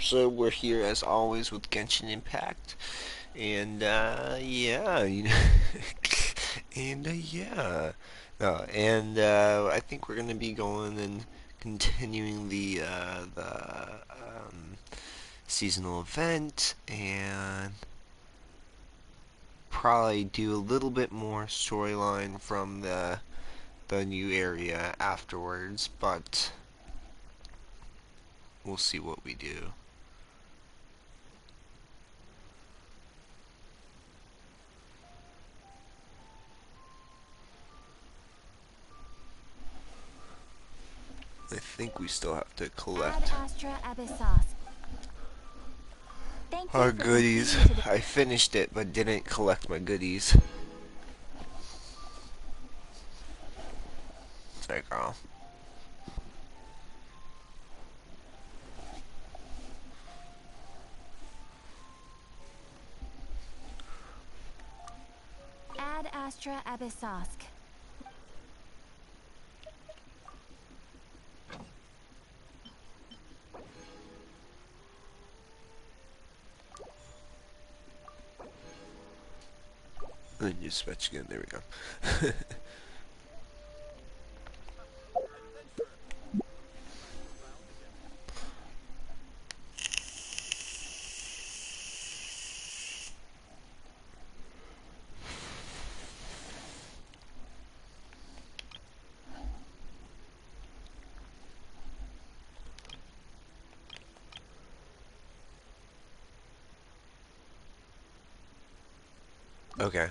episode. We're here as always with Genshin Impact, and yeah, yeah, I think we're gonna be going and continuing the seasonal event, and probably do a little bit more storyline from the new area afterwards, but we'll see what we do. I think we still have to Ad collect Astra Abyssos. Thank our you for goodies. completing today. I finished it but didn't collect my goodies. Sorry, girl. Ad Astra Abyssos. And then just switch again. There we go. Okay.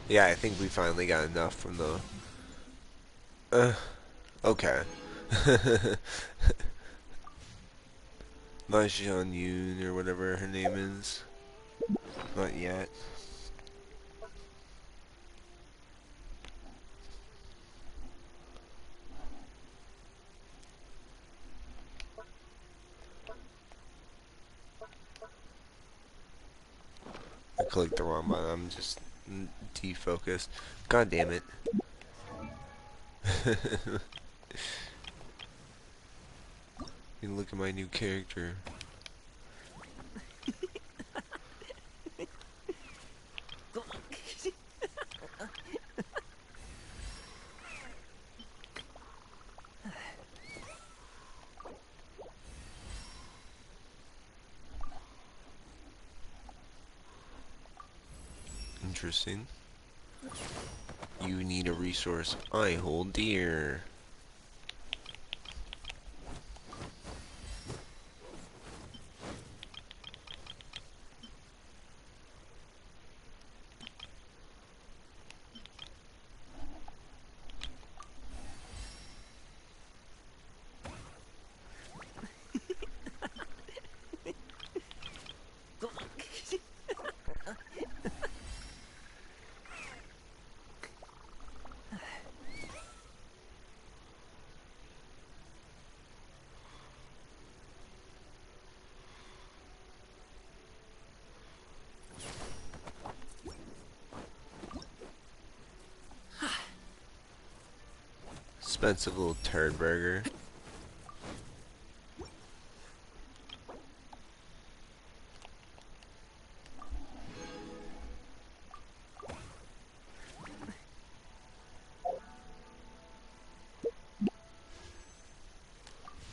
Yeah, I think we finally got enough from the. Okay. Mahjong Yoon or whatever her name is. Not yet. I clicked the wrong button. I'm just defocused. God damn it. You look at my new character. Interesting. You need a resource I hold dear. Expensive little turd burger.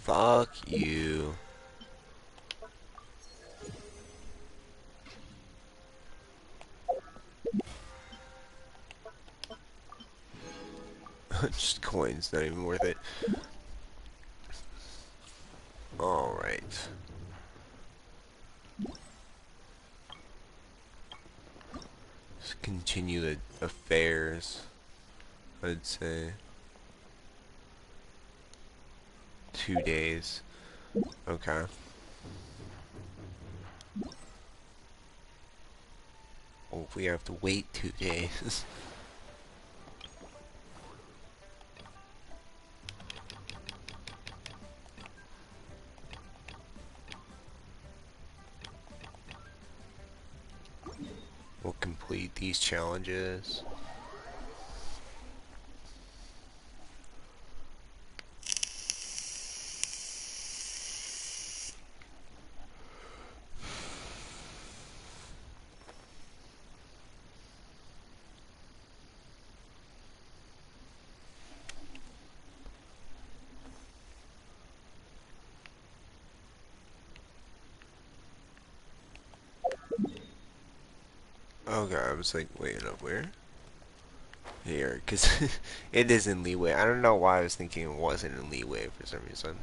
Fuck you. Just coins, not even worth it. Alright. Let's continue the affairs, I'd say. 2 days. Okay. Oh, we have to wait 2 days. We'll complete these challenges. Okay, I was like, wait, up where? Here, because it is in leeway. I don't know why I was thinking it wasn't in leeway for some reason.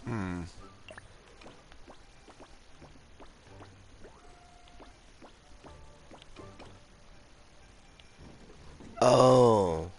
Hmm. Oh.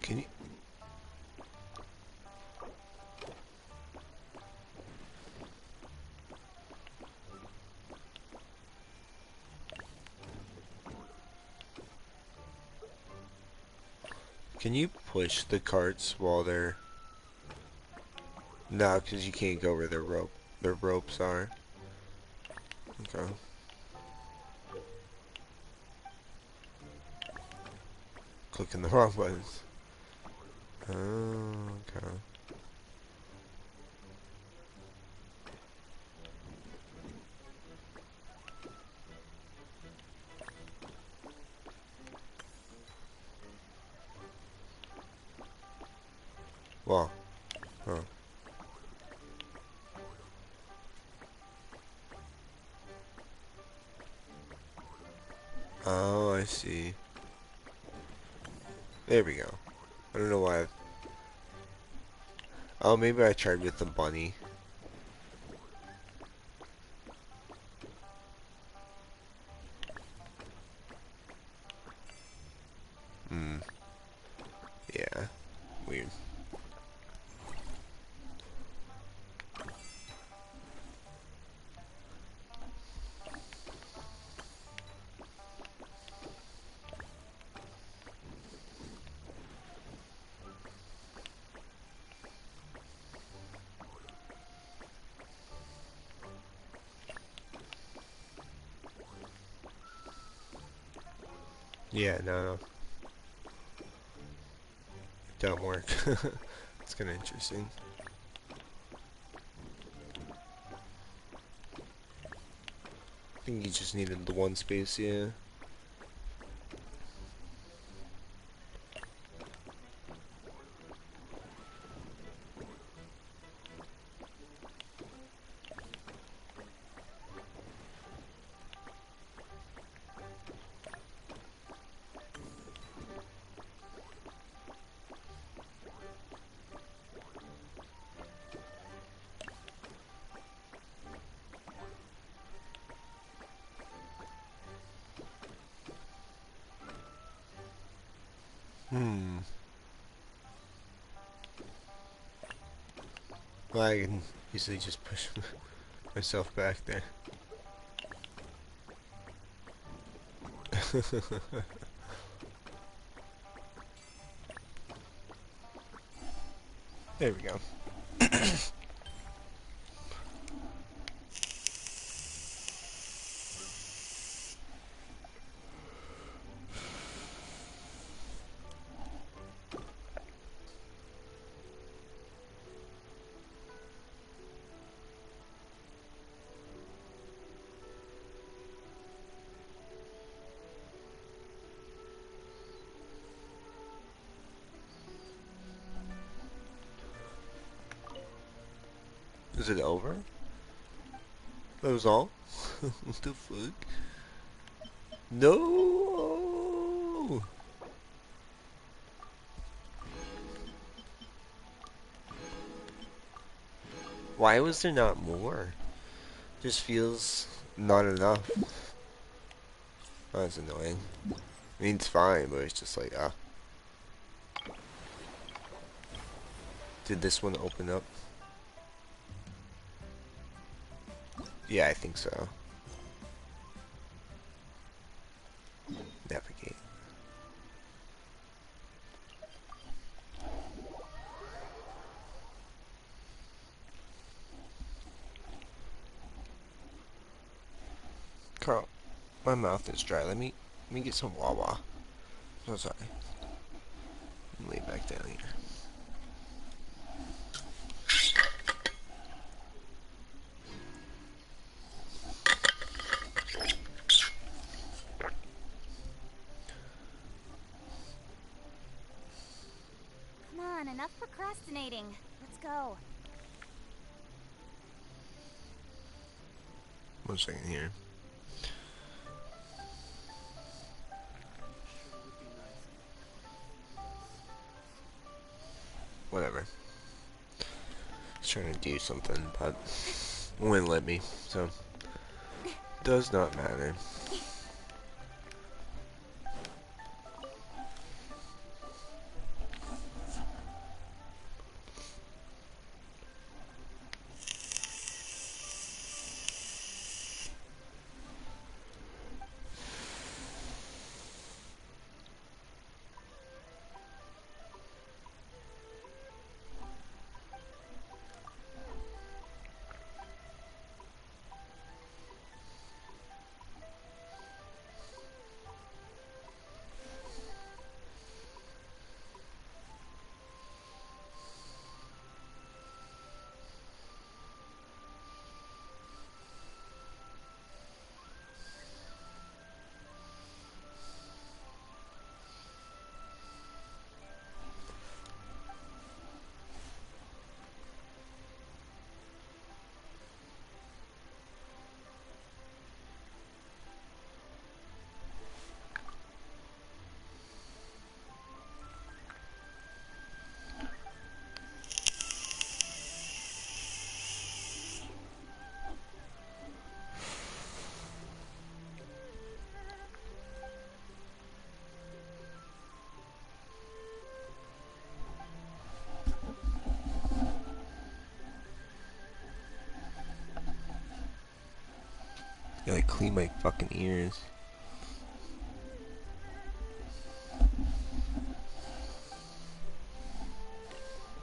Can you can you push the carts while they're no, because you can't go where their ropes are. Okay. Clicking the wrong buttons. Oh, okay. Well, oh. Oh, I see. There we go. I don't know why. Oh, maybe I tried with the bunny. Hmm. Yeah. Weird. Yeah, no, don't work. It's kind of interesting. I think you just needed the one space, yeah. Hmm. Well, I can easily just push myself back there. There we go. Is it over? That was all? What the fuck? No! Why was there not more? Just feels not enough. Oh, that's annoying. I mean, it's fine, but it's just like, ah. Did this one open up? Yeah, I think so. Navigate. Carl, my mouth is dry. Let me get some Wawa. So sorry. Lay back down here. Come on, enough procrastinating. Let's go. One second here. Whatever. Just trying to do something, but it wouldn't let me, so does not matter. Gotta clean my fucking ears.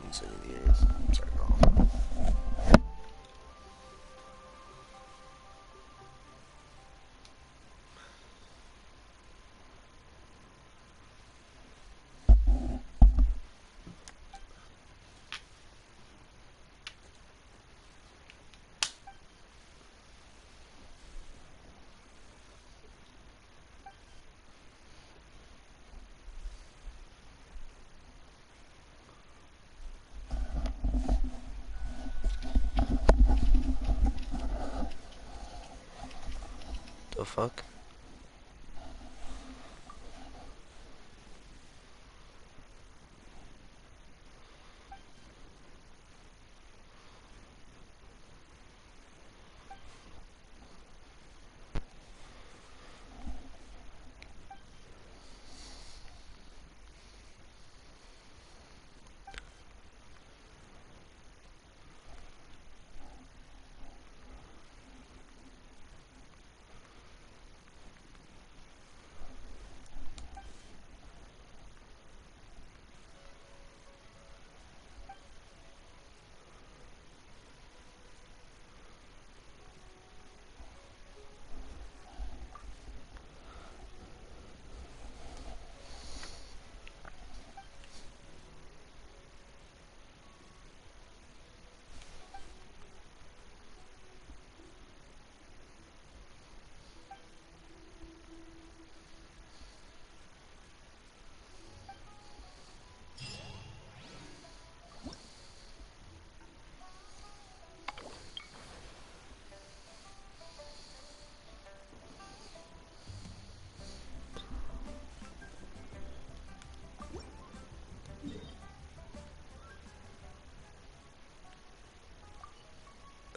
One second here. Sorry, girl. The fuck?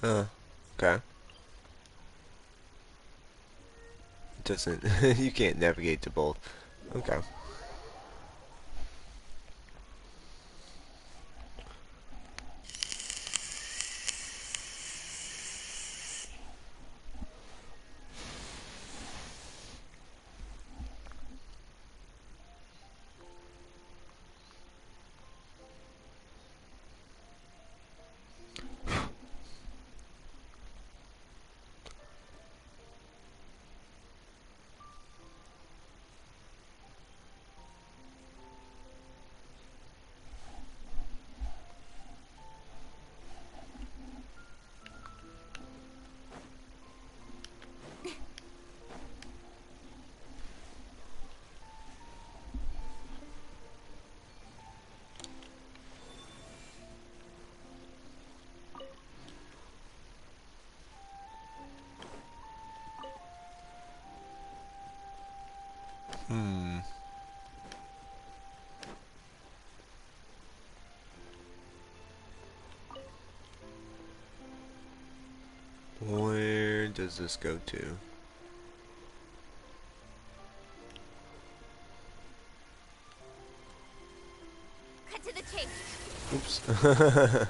Okay. It doesn't. You can't navigate to both. Okay. Hmm. Where does this go to? Cut to the chase. Oops.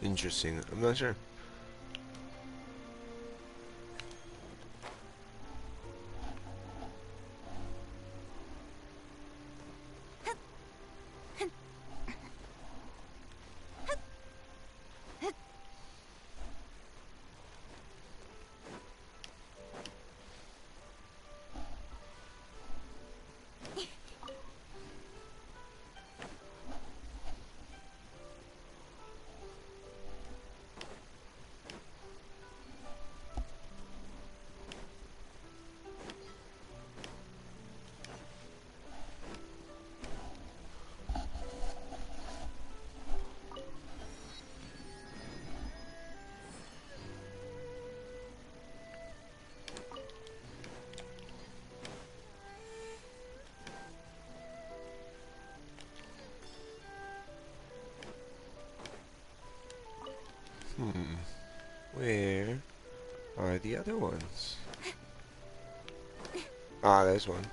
Interesting. I'm not sure. Hmm. Where are the other ones? Ah, there's one.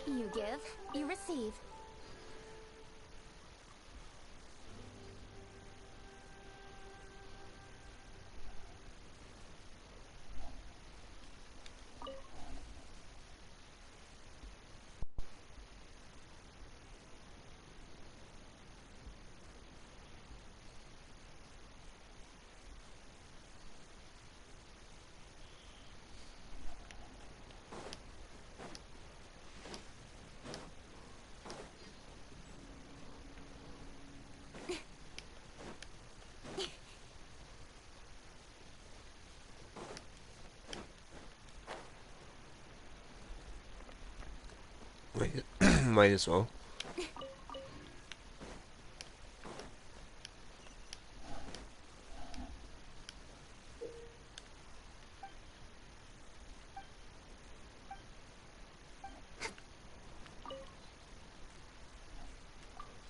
You give, you receive. Wait, might as well.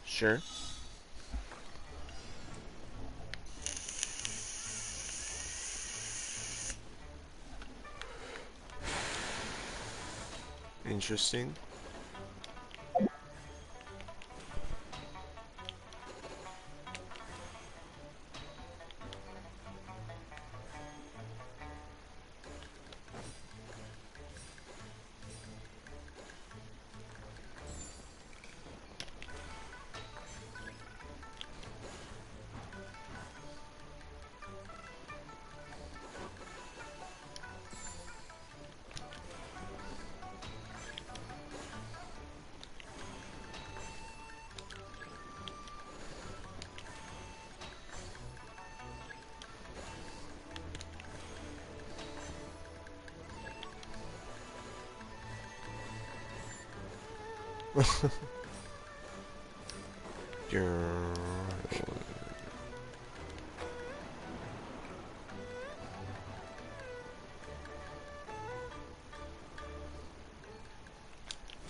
Sure. Interesting.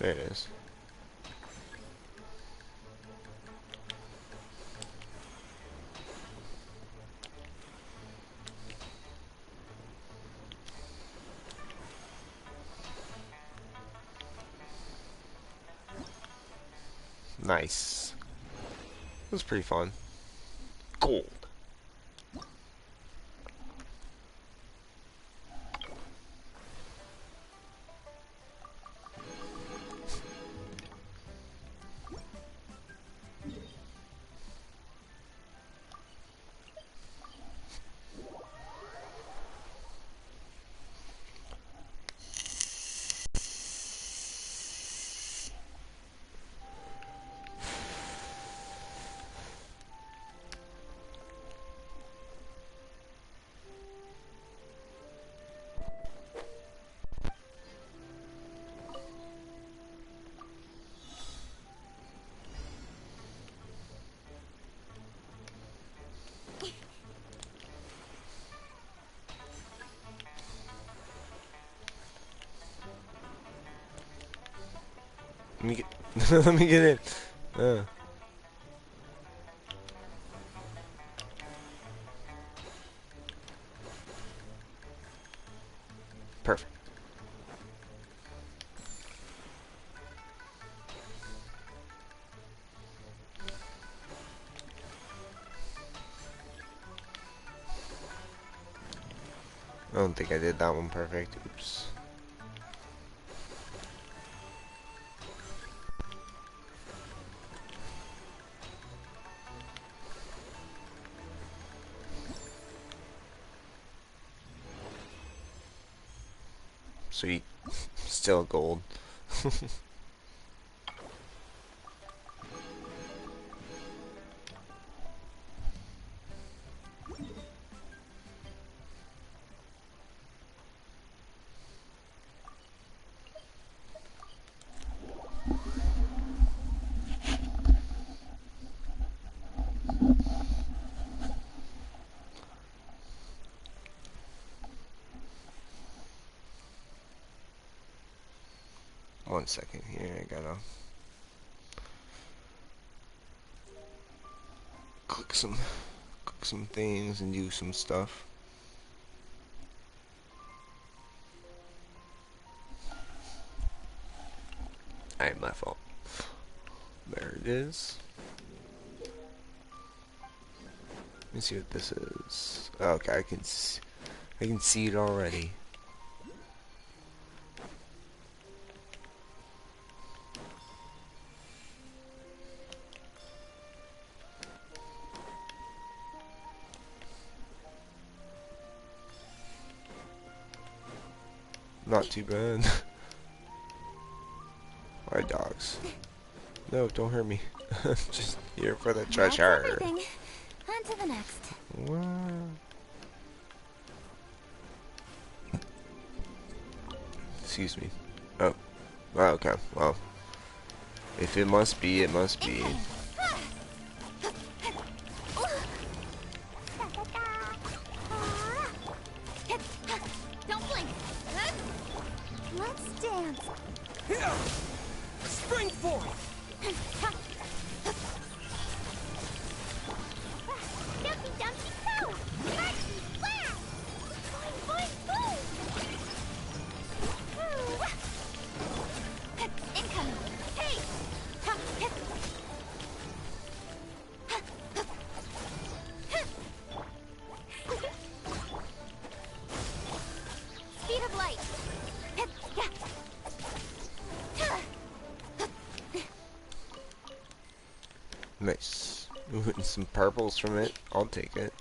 There it is. Nice. It was pretty fun. Gold. Let me get. Let me get in. Perfect. I don't think I did that one perfect. Oops. Sweet. Still gold. One second here, I gotta click some things and do some stuff. Alright, my fault. There it is. Let me see what this is. Okay, I can see it already. Not too bad. Alright, dogs. No, don't hurt me. Just here for the treasure. That's everything. On to the next. What? Excuse me. Oh. Okay. Well, if it must be, it must be. Don't blink. Let's dance. Here! Spring forth! Dumpy dumpy go! Marchy wow! Boing boing boom! Incoming! Hey! Speed of light! Nice. Ooh, and some purples from it. I'll take it.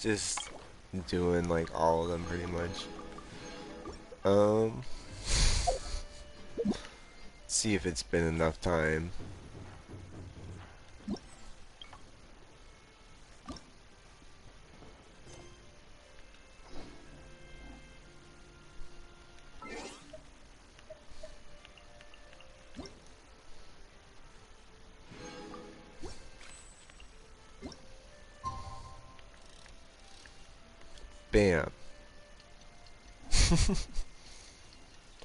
Just doing like all of them pretty much. Um, see if it's been enough time. Bam.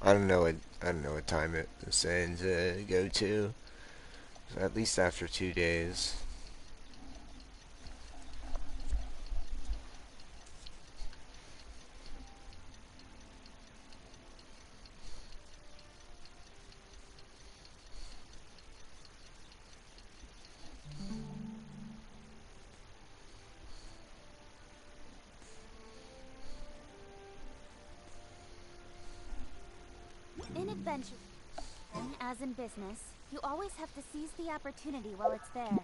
I don't know what time it was saying to go to. At least after 2 days. In adventure, as in business, you always have to seize the opportunity while it's there.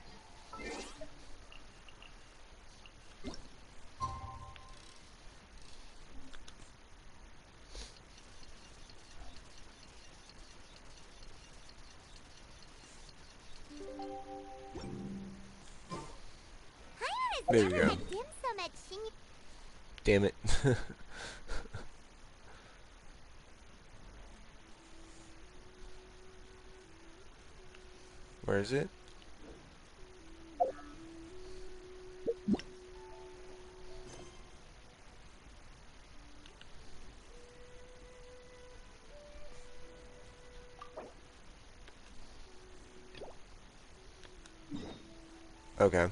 There we go. Dim sum at Shin- Damn it. Where is it? Okay.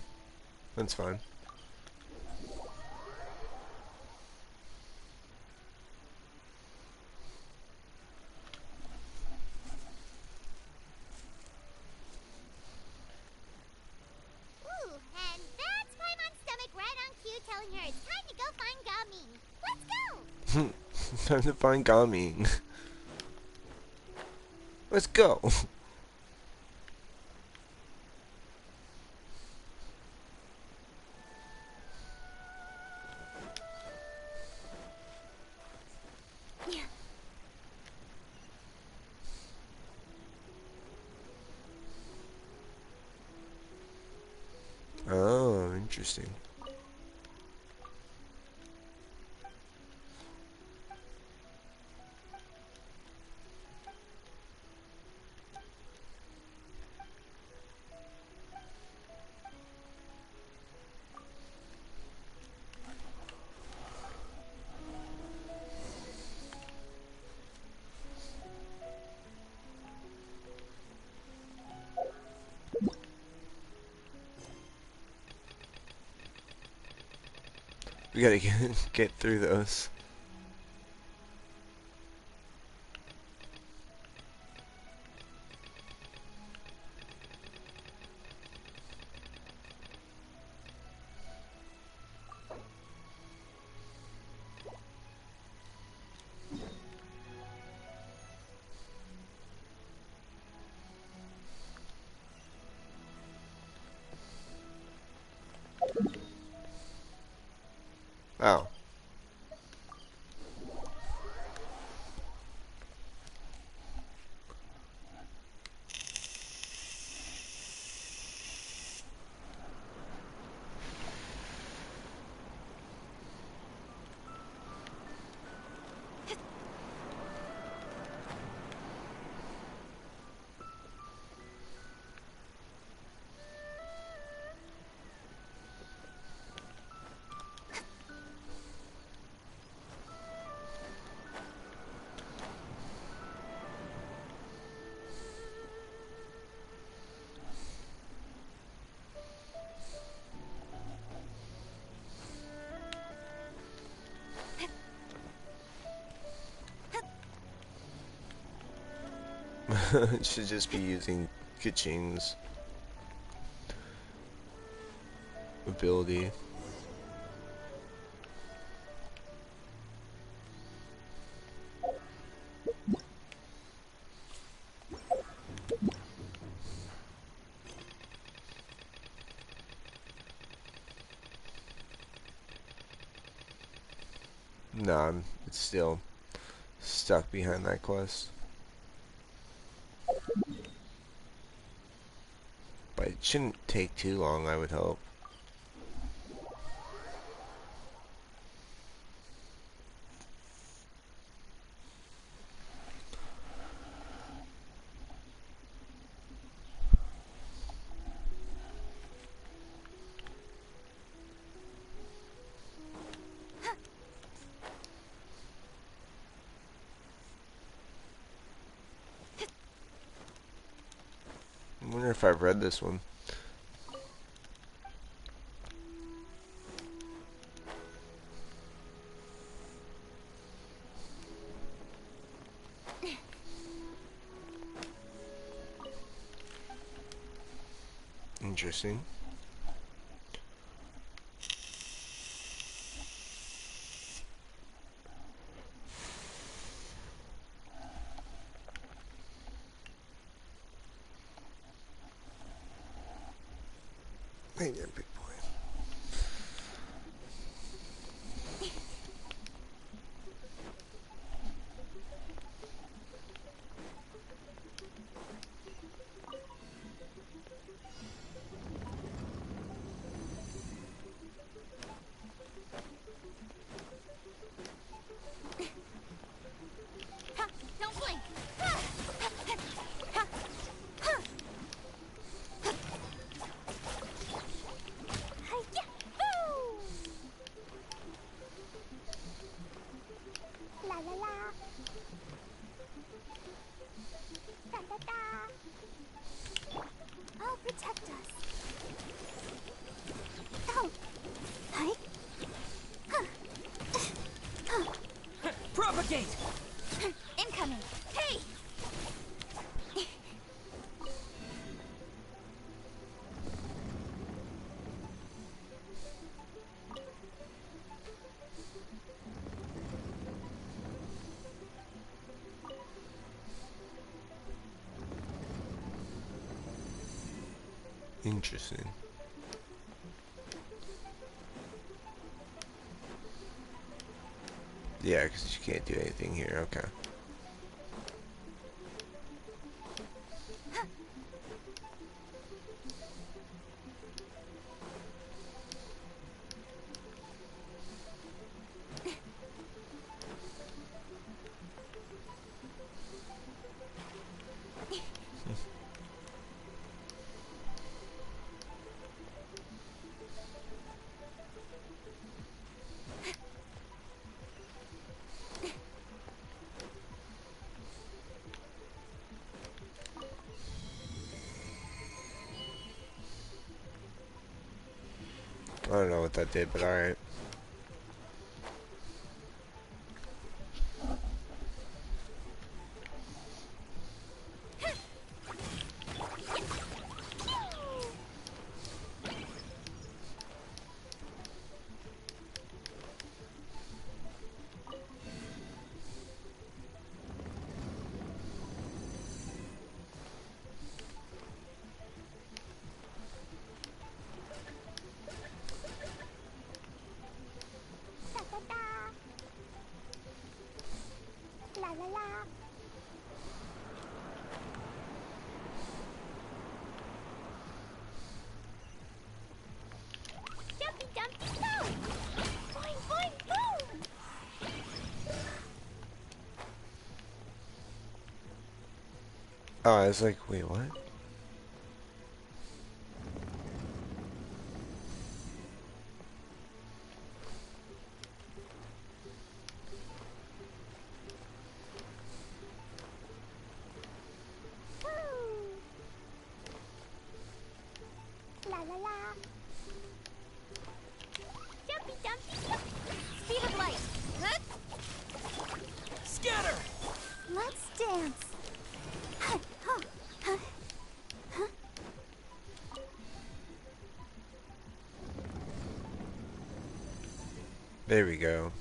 That's fine. Ooh, and that's Paimon's stomach right on cue telling her it's time to go find Gaming. Let's go! Time to find Gami. Let's go. Oh, interesting. We gotta get through those. Oh. Should just be using Kaching's ability. Nah, it's still stuck behind that quest. But it shouldn't take too long, I would hope. I wonder if I've read this one. Interesting. Hey there, big boy. Ha, don't blink. Ha, ha, ha. Hi-ya, boo! La la la. Da da da. I'll protect us. Oh. Hi. Huh. Huh. Propagate! Incoming. Hey! Interesting. Yeah, because you can't do anything here. Okay. I don't know what that did, but alright. Da da da. La la la. Jumpy dumpy go! Boing boing boom! Oh, I was like, wait, what? Woo! La la la. Jumpy dumpy go! Speed of light. Huh? Scatter! Let's dance. Huh, huh, huh, huh. There we go.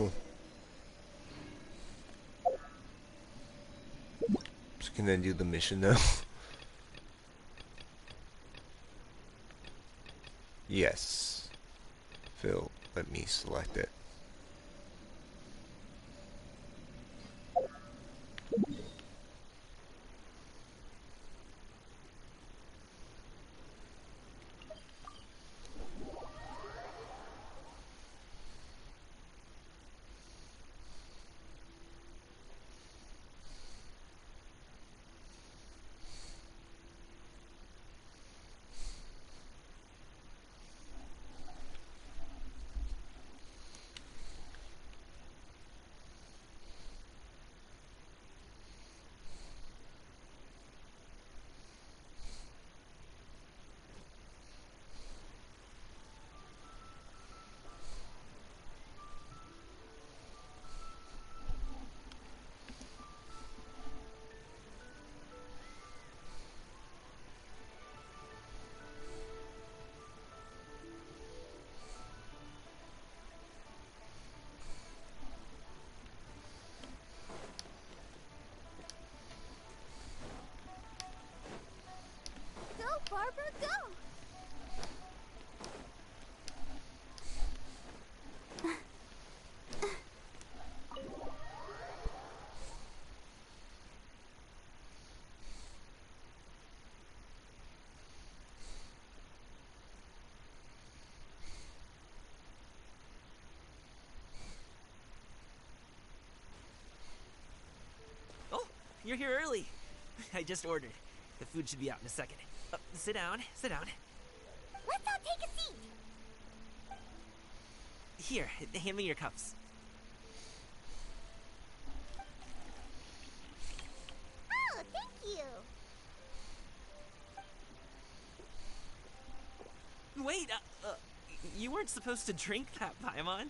cool. So can I do the mission now? Yes. Phil, let me select it. Go, Barbara, go! Oh, you're here early. I just ordered. The food should be out in a second. Sit down, sit down. Let's all take a seat. Here, hand me your cups. Oh, thank you. Wait, you weren't supposed to drink that, Paimon.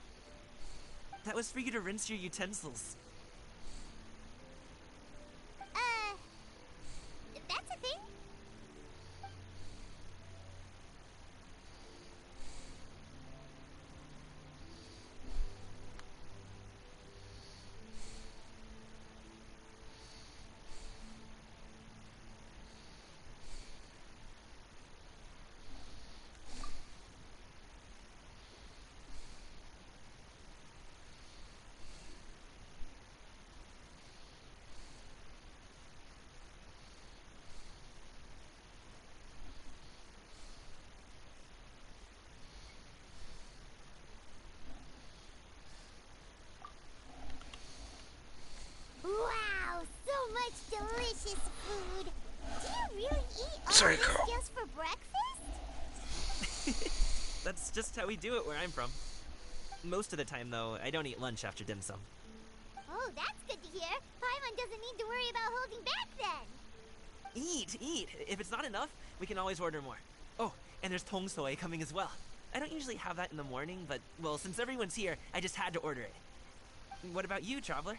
That was for you to rinse your utensils. That's a thing? Wow, so much delicious food. Do you really eat all Sorry, this Carl. just for breakfast? That's just how we do it where I'm from. Most of the time, though, I don't eat lunch after dim sum. Oh, that's good to hear. Paimon doesn't need to worry about holding back then. Eat, eat. If it's not enough, we can always order more. Oh, and there's tong soy coming as well. I don't usually have that in the morning, but, well, since everyone's here, I just had to order it. What about you, traveler?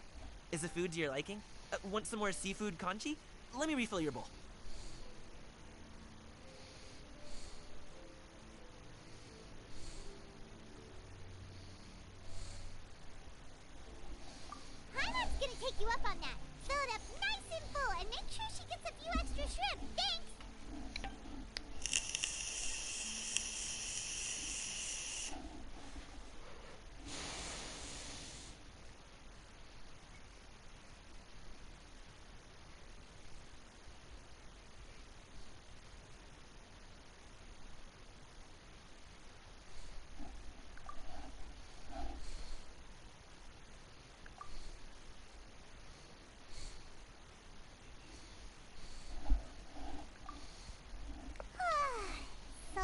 Is the food to your liking? Want some more seafood congee? Let me refill your bowl. Paimon's gonna take you up on that. Fill it up nice and full and make sure she gets a few extra shrimp. Thanks! So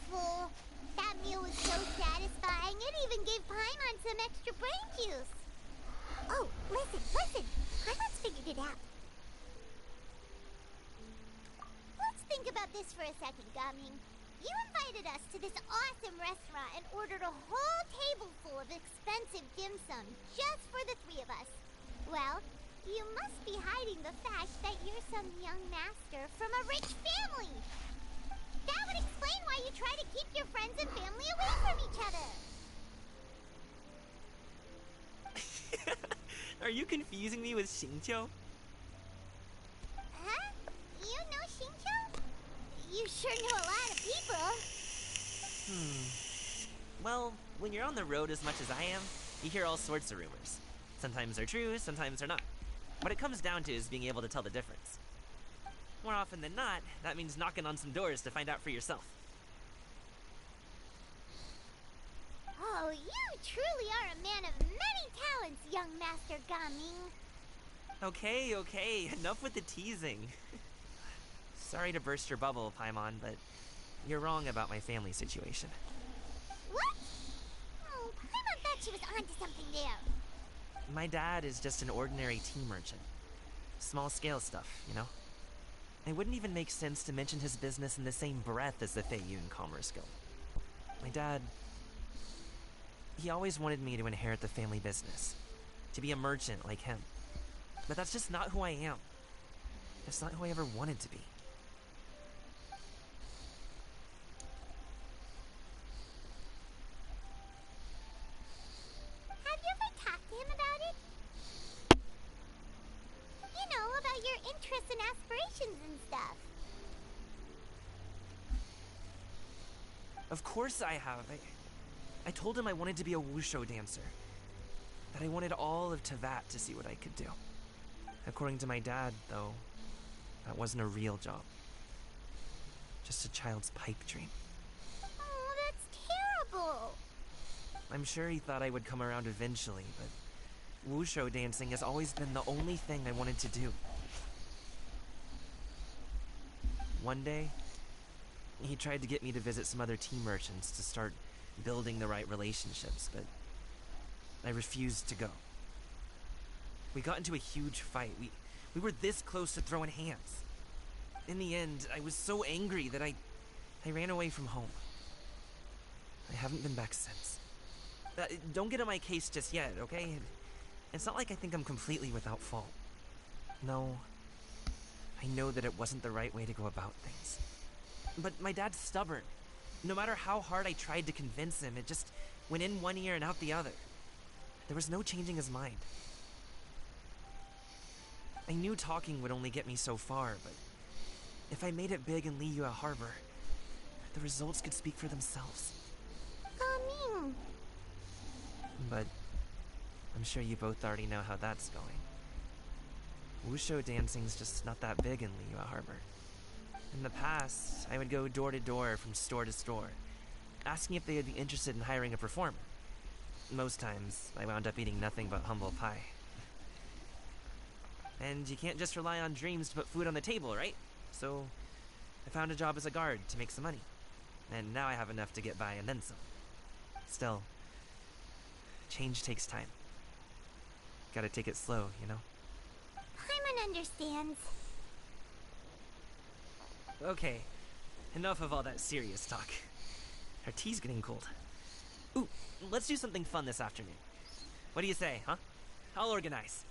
full. That meal was so satisfying, it even gave Paimon some extra brain juice. Oh, listen, listen. Paimon's figured it out. Let's think about this for a second, Gaming. You invited us to this awesome restaurant and ordered a whole table full of expensive dim sum just for the three of us. Well, you must be hiding the fact that you're some young master from a rich family. That would explain why you try to keep your friends and family away from each other. Are you confusing me with Xingqiu? Huh? You know Xingqiu? You sure know a lot of people. Well, when you're on the road as much as I am, you hear all sorts of rumors. Sometimes they're true, sometimes they're not. What it comes down to is being able to tell the difference. More often than not, that means knocking on some doors to find out for yourself. Oh, you truly are a man of many talents, young Master Gaming. Okay, enough with the teasing. Sorry to burst your bubble, Paimon, but you're wrong about my family situation. What? Oh, Paimon thought she was onto something there. My dad is just an ordinary tea merchant. Small scale stuff, you know? It wouldn't even make sense to mention his business in the same breath as the Feiyun Commerce Guild. My dad... he always wanted me to inherit the family business. To be a merchant like him. But that's just not who I am. That's not who I ever wanted to be. Have you ever talked to him about it? You know, about your interests and aspirations and stuff. Of course I have. I told him I wanted to be a wushu dancer. That I wanted all of Tevat to see what I could do. According to my dad, though, that wasn't a real job. Just a child's pipe dream. Oh, that's terrible. I'm sure he thought I would come around eventually, but wushu dancing has always been the only thing I wanted to do. One day, he tried to get me to visit some other tea merchants to start building the right relationships, but I refused to go. We got into a huge fight. We were this close to throwing hands. In the end, I was so angry that I ran away from home. I haven't been back since. Don't get on my case just yet, okay? It's not like I think I'm completely without fault. No, I know that it wasn't the right way to go about things. But my dad's stubborn. No matter how hard I tried to convince him, it just went in one ear and out the other. There was no changing his mind. I knew talking would only get me so far, but if I made it big in Liyue Harbor, the results could speak for themselves. Gaming. But I'm sure you both already know how that's going. Wushu dancing's just not that big in Liyue Harbor. In the past, I would go door to door from store to store, asking if they would be interested in hiring a performer. Most times, I wound up eating nothing but humble pie. And you can't just rely on dreams to put food on the table, right? So, I found a job as a guard to make some money. And now I have enough to get by and then some. Still, change takes time. Gotta take it slow, you know? Paimon understands. Okay, enough of all that serious talk. Our tea's getting cold. Ooh, let's do something fun this afternoon. What do you say, huh? I'll organize.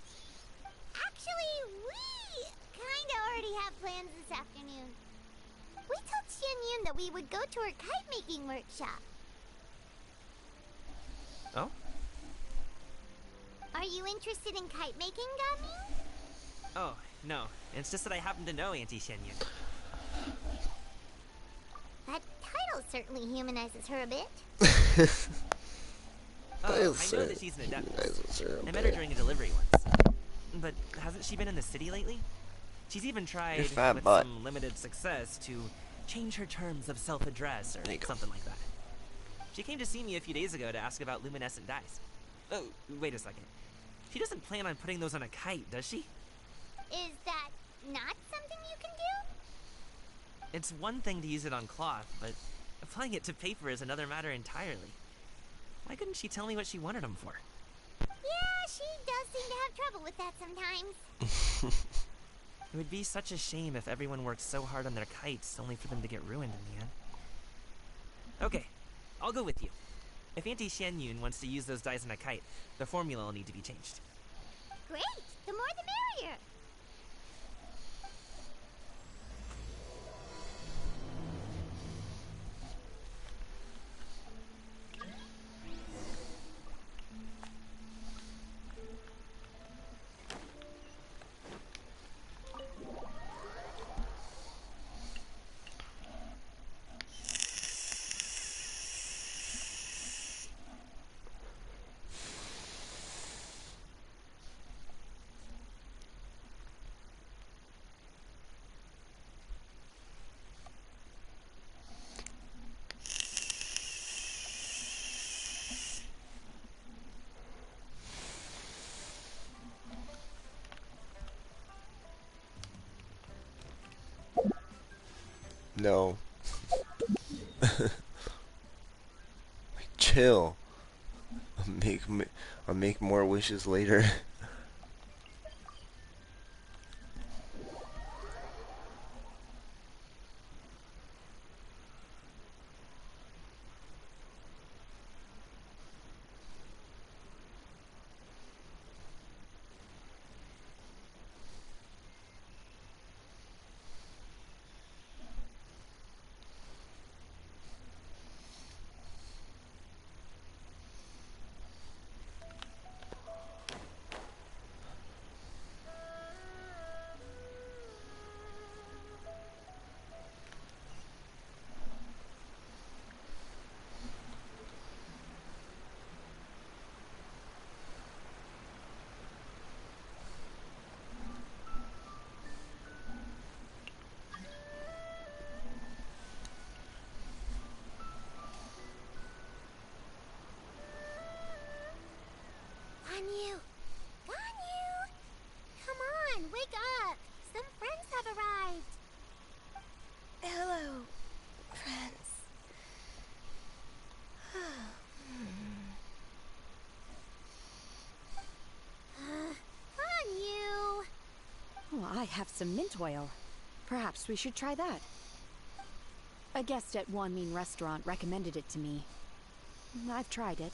Actually, we kinda already have plans this afternoon. We told Xianyun that we would go to her kite-making workshop. Oh? Are you interested in kite-making, Gaming? Oh, no. It's just that I happen to know Auntie Shenyun. That title certainly humanizes her a bit. Oh, I know that she's an adept. I met her during a delivery once. But hasn't she been in the city lately? She's even tried, with some limited success, to change her terms of self-address or something like that. She came to see me a few days ago to ask about luminescent dyes. Oh, wait a second. She doesn't plan on putting those on a kite, does she? Is that not something you can do? It's one thing to use it on cloth, but applying it to paper is another matter entirely. Why couldn't she tell me what she wanted them for? Yeah, she does seem to have trouble with that sometimes. It would be such a shame if everyone worked so hard on their kites only for them to get ruined in the end. Okay, I'll go with you. If Auntie Shenyun wants to use those dyes on a kite, the formula will need to be changed. Great! The more the merrier! No. Chill. I'll make more wishes later. Ganyu! Ganyu! Come on, wake up! Some friends have arrived! Hello, friends. Ganyu! Oh, I have some mint oil. Perhaps we should try that. A guest at Wanmin Restaurant recommended it to me. I've tried it.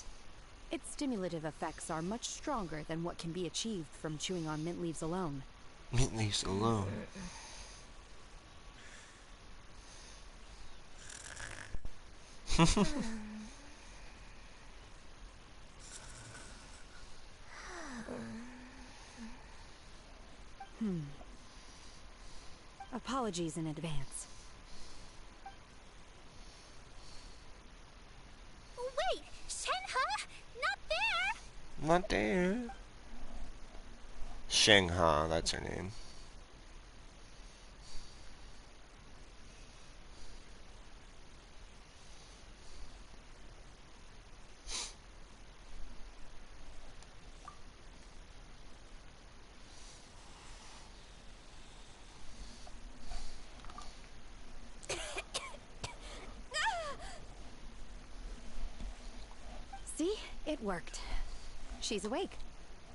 Its stimulative effects are much stronger than what can be achieved from chewing on mint leaves alone. Mint leaves alone. Apologies in advance. Wait! Shenhe? Not there! Not there. Shengha, that's her name. See? It worked. She's awake.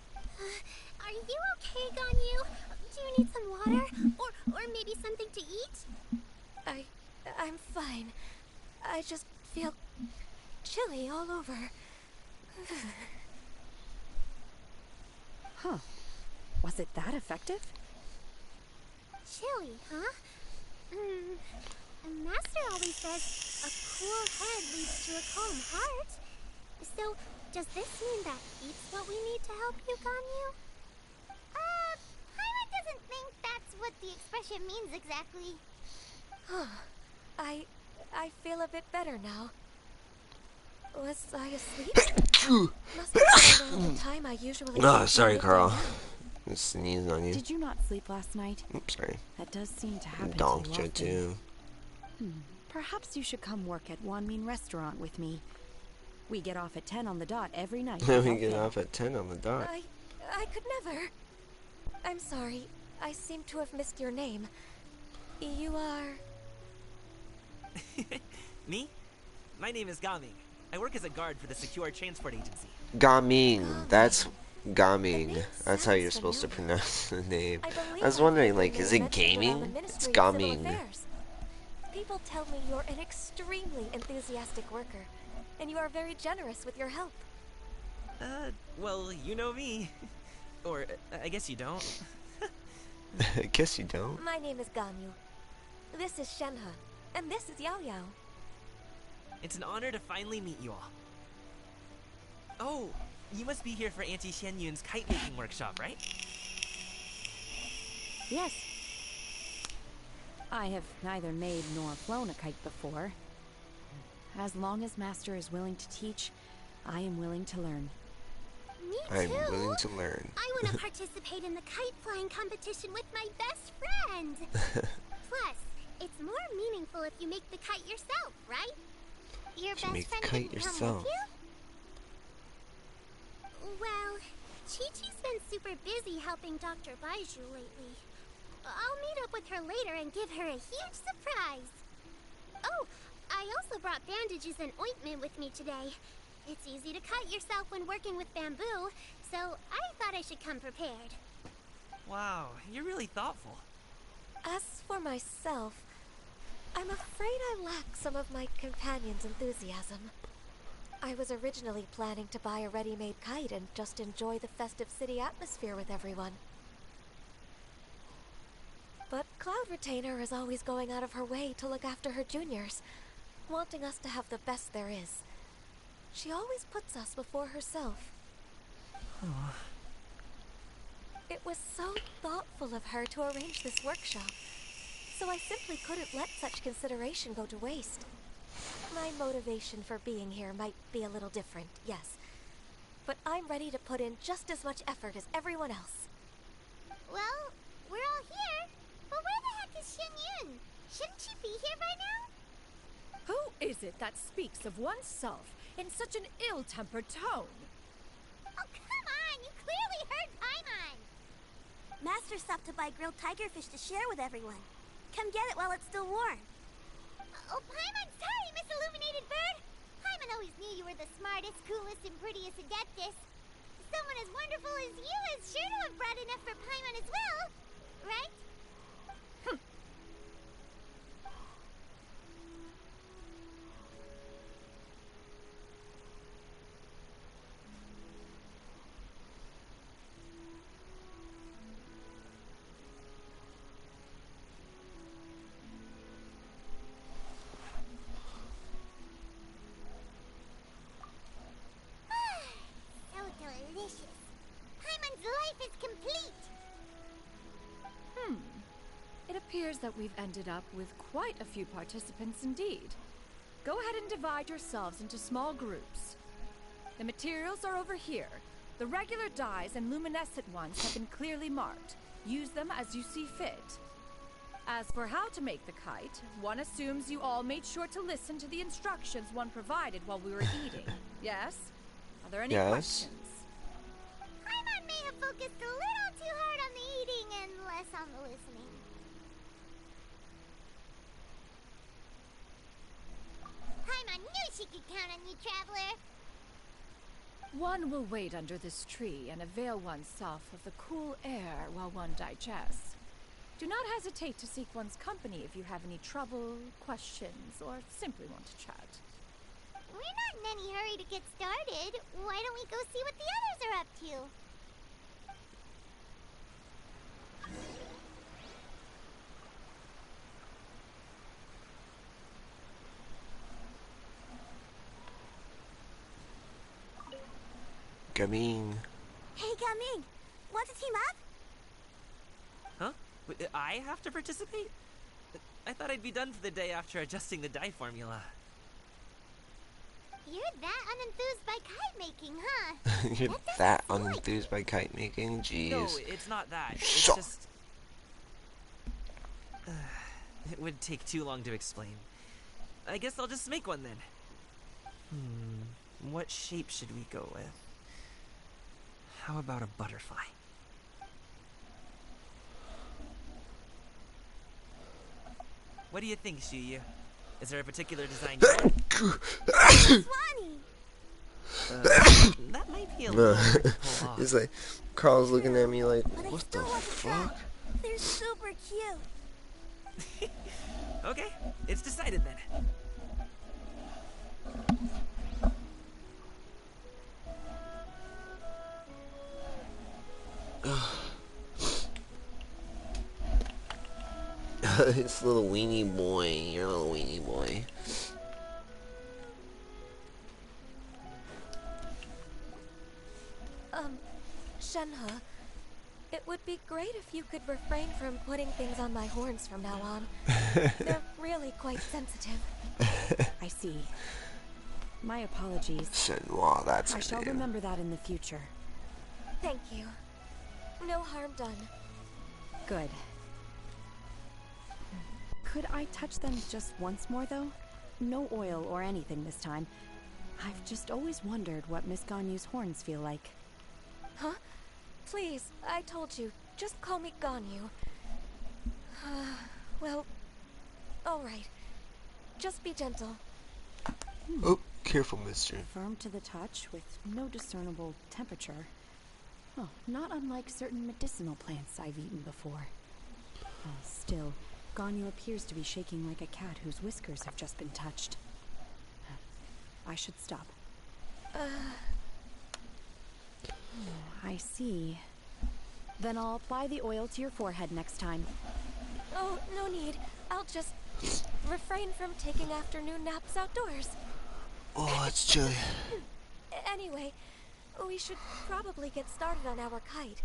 Are you okay, Ganyu? Do you need some water? Or maybe something to eat? I'm fine. I just feel chilly all over. Huh. Was it that effective? Chilly, huh? Master always says a cool head leads to a calm heart. So, does this mean that heat's what we need to help you, Ganyu? Paimon doesn't think that's what the expression means exactly. I feel a bit better now. Was I asleep? Must have been around the time I usually Oh, sleep sorry, at Carl. midnight. I sneezed on you. Did you not sleep last night? Oops, sorry. That does seem to happen Donked too you often. too. Perhaps you should come work at Wanmin Restaurant with me. We get off at 10 on the dot every night. we without get fail. off at 10 on the dot. I could never. I'm sorry. I seem to have missed your name. You are... Me? My name is Gaming. I work as a guard for the Secure Transport Agency. Gaming. That's The Gaming. name That's how you're sounds supposed to familiar. pronounce the name. I believe I was I've wondering, heard like, your is name it mentioned around the gaming? It's Ministry of Civil gaming. Affairs. People tell me you're an extremely enthusiastic worker, and you are very generous with your help. Well, you know me. Or, I guess you don't. I guess you don't. My name is Ganyu. This is Shenhe, and this is Yao Yao. It's an honor to finally meet you all. Oh, you must be here for Auntie Xian Yun's kite-making workshop, right? Yes. I have neither made nor flown a kite before. As long as Master is willing to teach, I am willing to learn. Me I'm too. willing to learn. I want to participate in the kite flying competition with my best friend. Plus, it's more meaningful if you make the kite yourself, right? Your If you best make the friend kite didn't come yourself. with you? Well, Chi-Chi's been super busy helping Dr. Baiju lately. I'll meet up with her later and give her a huge surprise. brought bandages and ointment with me today. It's easy to cut yourself when working with bamboo, so I thought I should come prepared. Wow, you're really thoughtful. As for myself, I'm afraid I lack some of my companion's enthusiasm. I was originally planning to buy a ready-made kite and just enjoy the festive city atmosphere with everyone. But Cloud Retainer is always going out of her way to look after her juniors, wanting us to have the best there is. She always puts us before herself. It was so thoughtful of her to arrange this workshop, so I simply couldn't let such consideration go to waste. My motivation for being here might be a little different, yes, but I'm ready to put in just as much effort as everyone else. Well, we're all here, but where the heck is Shen Yun? Shouldn't she be here by now? Who is it that speaks of oneself in such an ill-tempered tone? Oh, come on! You clearly heard Paimon! Master stopped to buy grilled tigerfish to share with everyone. Come get it while it's still warm. Oh, Paimon, sorry, Miss Illuminated Bird! Paimon always knew you were the smartest, coolest, and prettiest Adeptus. Someone as wonderful as you is sure to have brought enough for Paimon as well, right? So delicious. Paimon's life is complete. It appears that we've ended up with quite a few participants indeed. Go ahead and divide yourselves into small groups. The materials are over here. The regular dyes and luminescent ones have been clearly marked. Use them as you see fit. As for how to make the kite, one assumes you all made sure to listen to the instructions one provided while we were eating. Yes? Are there any Yes. questions? Paimon may have focused a little too hard on the eating and less on the listening. Paimon knew she could count on you, Traveler. One will wait under this tree and avail oneself of the cool air while one digests. Do not hesitate to seek one's company if you have any trouble, questions, or simply want to chat. We're not in any hurry to get started. Why don't we go see what the others are up to? Gaming. Hey, Gaming! Want to team up? Huh? I have to participate? I thought I'd be done for the day after adjusting the dye formula. You're that unenthused by kite making, huh? You're that unenthused by kite making? Jeez. No, it's not that. It's Shut- just... it would take too long to explain. I guess I'll just make one then. What shape should we go with? How about a butterfly? What do you think, Shuyu? Is there a particular design you want? Swanee! That might be a little hard to pull off. It's like, Carl's looking at me like, But I what the still want to try. fuck? They're super cute. Okay, it's decided then. This little weenie boy, your little weenie boy. Shenhe, it would be great if you could refrain from putting things on my horns from now on. They're really quite sensitive. I see. My apologies. Shenhua, that's I her shall name. remember that in the future. Thank you. No harm done. Good. Could I touch them just once more, though? No oil or anything this time. I've just always wondered what Miss Ganyu's horns feel like. Huh? Please, I told you. Just call me Ganyu. Well, alright. Just be gentle. Oh, careful, mister. Firm to the touch with no discernible temperature. Oh, not unlike certain medicinal plants I've eaten before. Still, Ganyu appears to be shaking like a cat whose whiskers have just been touched. I should stop. I see. Then I'll apply the oil to your forehead next time. Oh, no need. I'll just refrain from taking afternoon naps outdoors. Oh, it's chilly. Anyway, we should probably get started on our kite.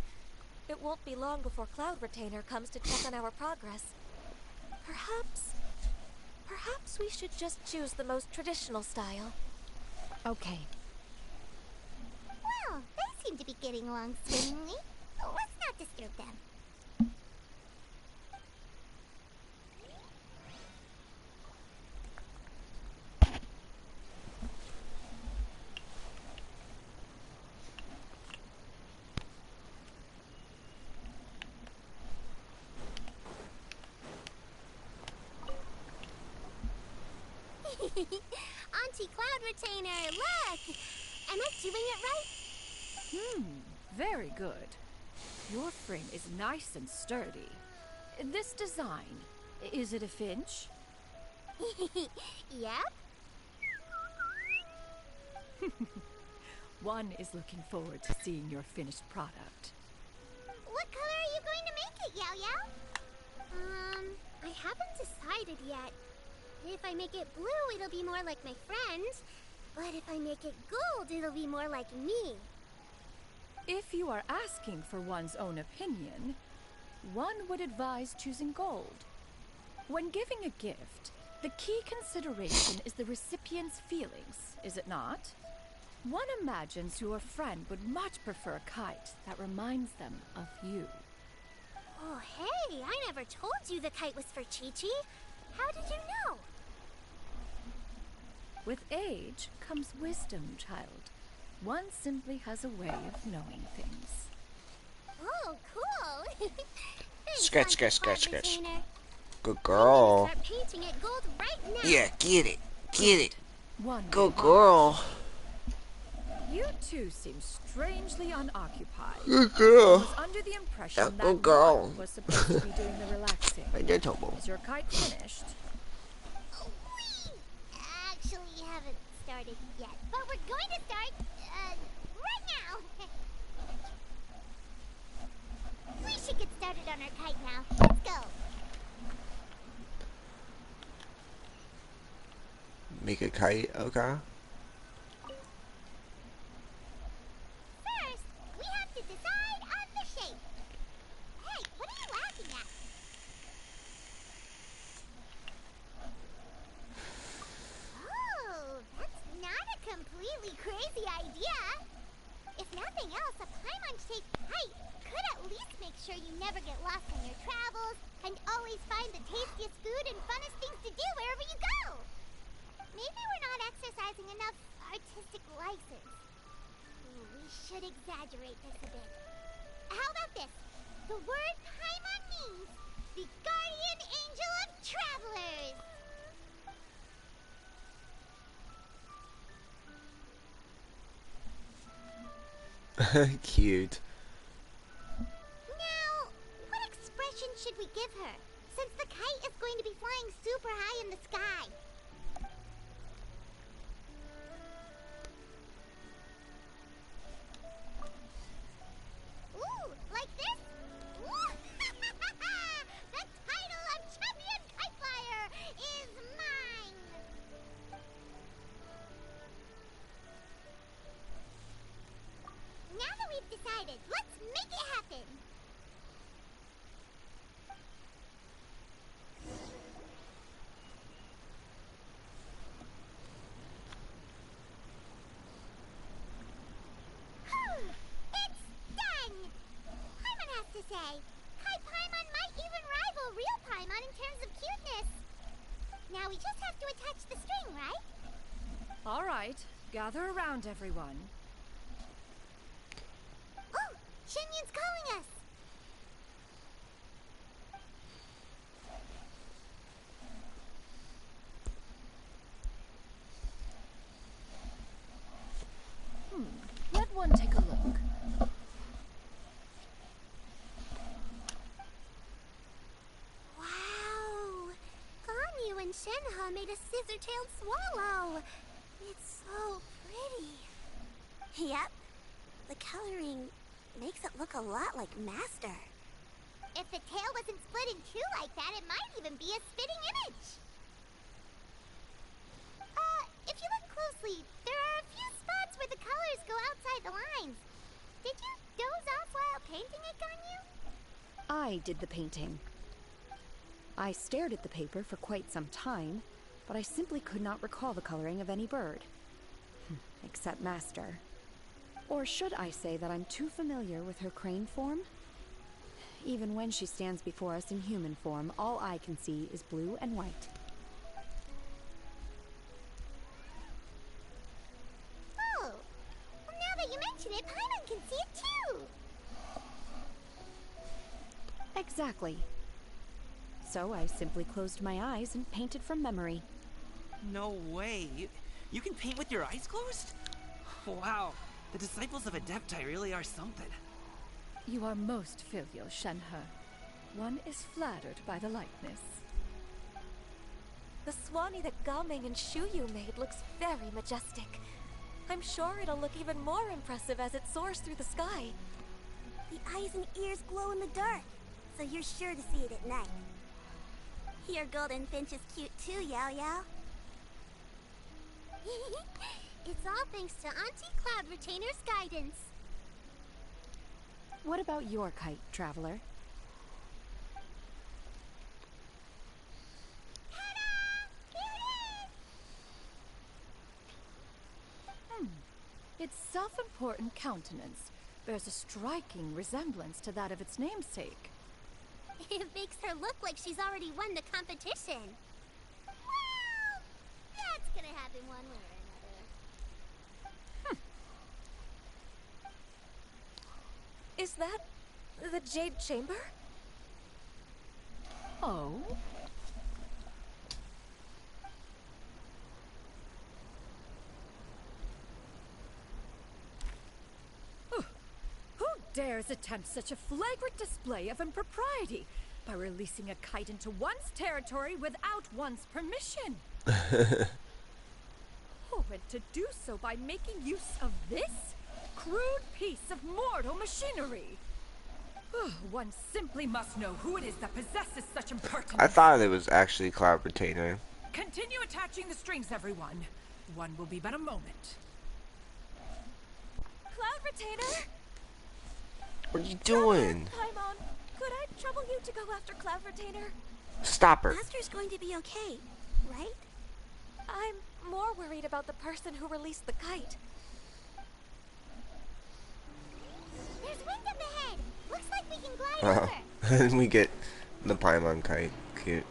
It won't be long before Cloud Retainer comes to check on our progress. Perhaps we should just choose the most traditional style. Okay. Well, they seem to be getting along swimmingly. Let's not disturb them. Auntie Cloud Retainer, look! Am I doing it right? Very good. Your frame is nice and sturdy. This design, is it a finch? Yep. One is looking forward to seeing your finished product. What color are you going to make it, Yao Yao? I haven't decided yet. If I make it blue, it'll be more like my friends. But if I make it gold, it'll be more like me. If you are asking for one's own opinion, one would advise choosing gold. When giving a gift, the key consideration is the recipient's feelings, is it not? One imagines your friend would much prefer a kite that reminds them of you. Oh, hey, I never told you the kite was for Chi-Chi. How did you know? With age comes wisdom, child. One simply has a way of knowing things. Oh, cool. Thanks, Scratch, Auntie scratch, Cloud scratch, scratch. Retainer. Good girl. Start painting it gold right now. Yeah, get it. Get it. One Good would girl. You two seem strangely unoccupied. Good I girl. was under the impression Yeah, that good girl. one was supposed to be doing the relaxing. I did tumble. Is your kite finished? We actually haven't started yet, but we're going to start right now. We should get started on our kite now. Let's go. Make a kite, okay. First, we have to decide on the shape. Hey, what are you laughing at? Oh, that's not a completely crazy idea. If nothing else, a Paimon-shaped kite could at least make sure you never get lost on your travels and always find the tastiest food and funnest things to do wherever you go. Maybe we're not exercising enough artistic license. We should exaggerate this a bit. How about this? The word Paimon means the guardian angel of travelers. Cute. Now, what expression should we give her? Since the kite is going to be flying super high in the sky. Ooh, like this? Ooh. The title of Champion Kite Flyer is mine! Now that we've decided, let's make it happen! It's done! Paimon has to say. Kai Paimon might even rival real Paimon in terms of cuteness. Now we just have to attach the string, right? All right, gather around, everyone. Oh! Shenyun's calling us! Shenhe made a scissor-tailed swallow. It's so pretty. Yep. The coloring makes it look a lot like Master. If the tail wasn't split in two like that, it might even be a spitting image. If you look closely, there are a few spots where the colors go outside the lines. Did you doze off while painting it, Ganyu? I did the painting. I stared at the paper for quite some time, but I simply could not recall the coloring of any bird. Except Master. Or should I say that I'm too familiar with her crane form? Even when she stands before us in human form, all I can see is blue and white. Oh, well, now that you mention it, Paimon can see it too. Exactly. So I simply closed my eyes and painted from memory. No way. You can paint with your eyes closed? Wow. The disciples of Adepti really are something. You are most filial, Shenhe. One is flattered by the likeness. The Swanee that Gaming and Shuyu made looks very majestic. I'm sure it'll look even more impressive as it soars through the sky. The eyes and ears glow in the dark, so you're sure to see it at night. Your golden finch is cute too, Yao Yao. It's all thanks to Auntie Cloud Retainer's guidance. What about your kite, Traveler? Its self-important countenance bears a striking resemblance to that of its namesake. It makes her look like she's already won the competition. Well, that's gonna happen one way or another. Is that the Jade Chamber? Oh? Who dares attempt such a flagrant display of impropriety by releasing a kite into one's territory without one's permission? Oh, and to do so by making use of this crude piece of mortal machinery. One simply must know who it is that possesses such impertinence. I thought it was actually Cloud Retainer. Continue attaching the strings, everyone. One will be but a moment. Cloud Retainer? What are you doing? Paimon, could I trouble you to go after Cloud Retainer? Stop her. Master's going to be okay, right? I'm more worried about the person who released the kite. There's wind up ahead. Looks like we can glide over. And we get the Paimon kite. Cute.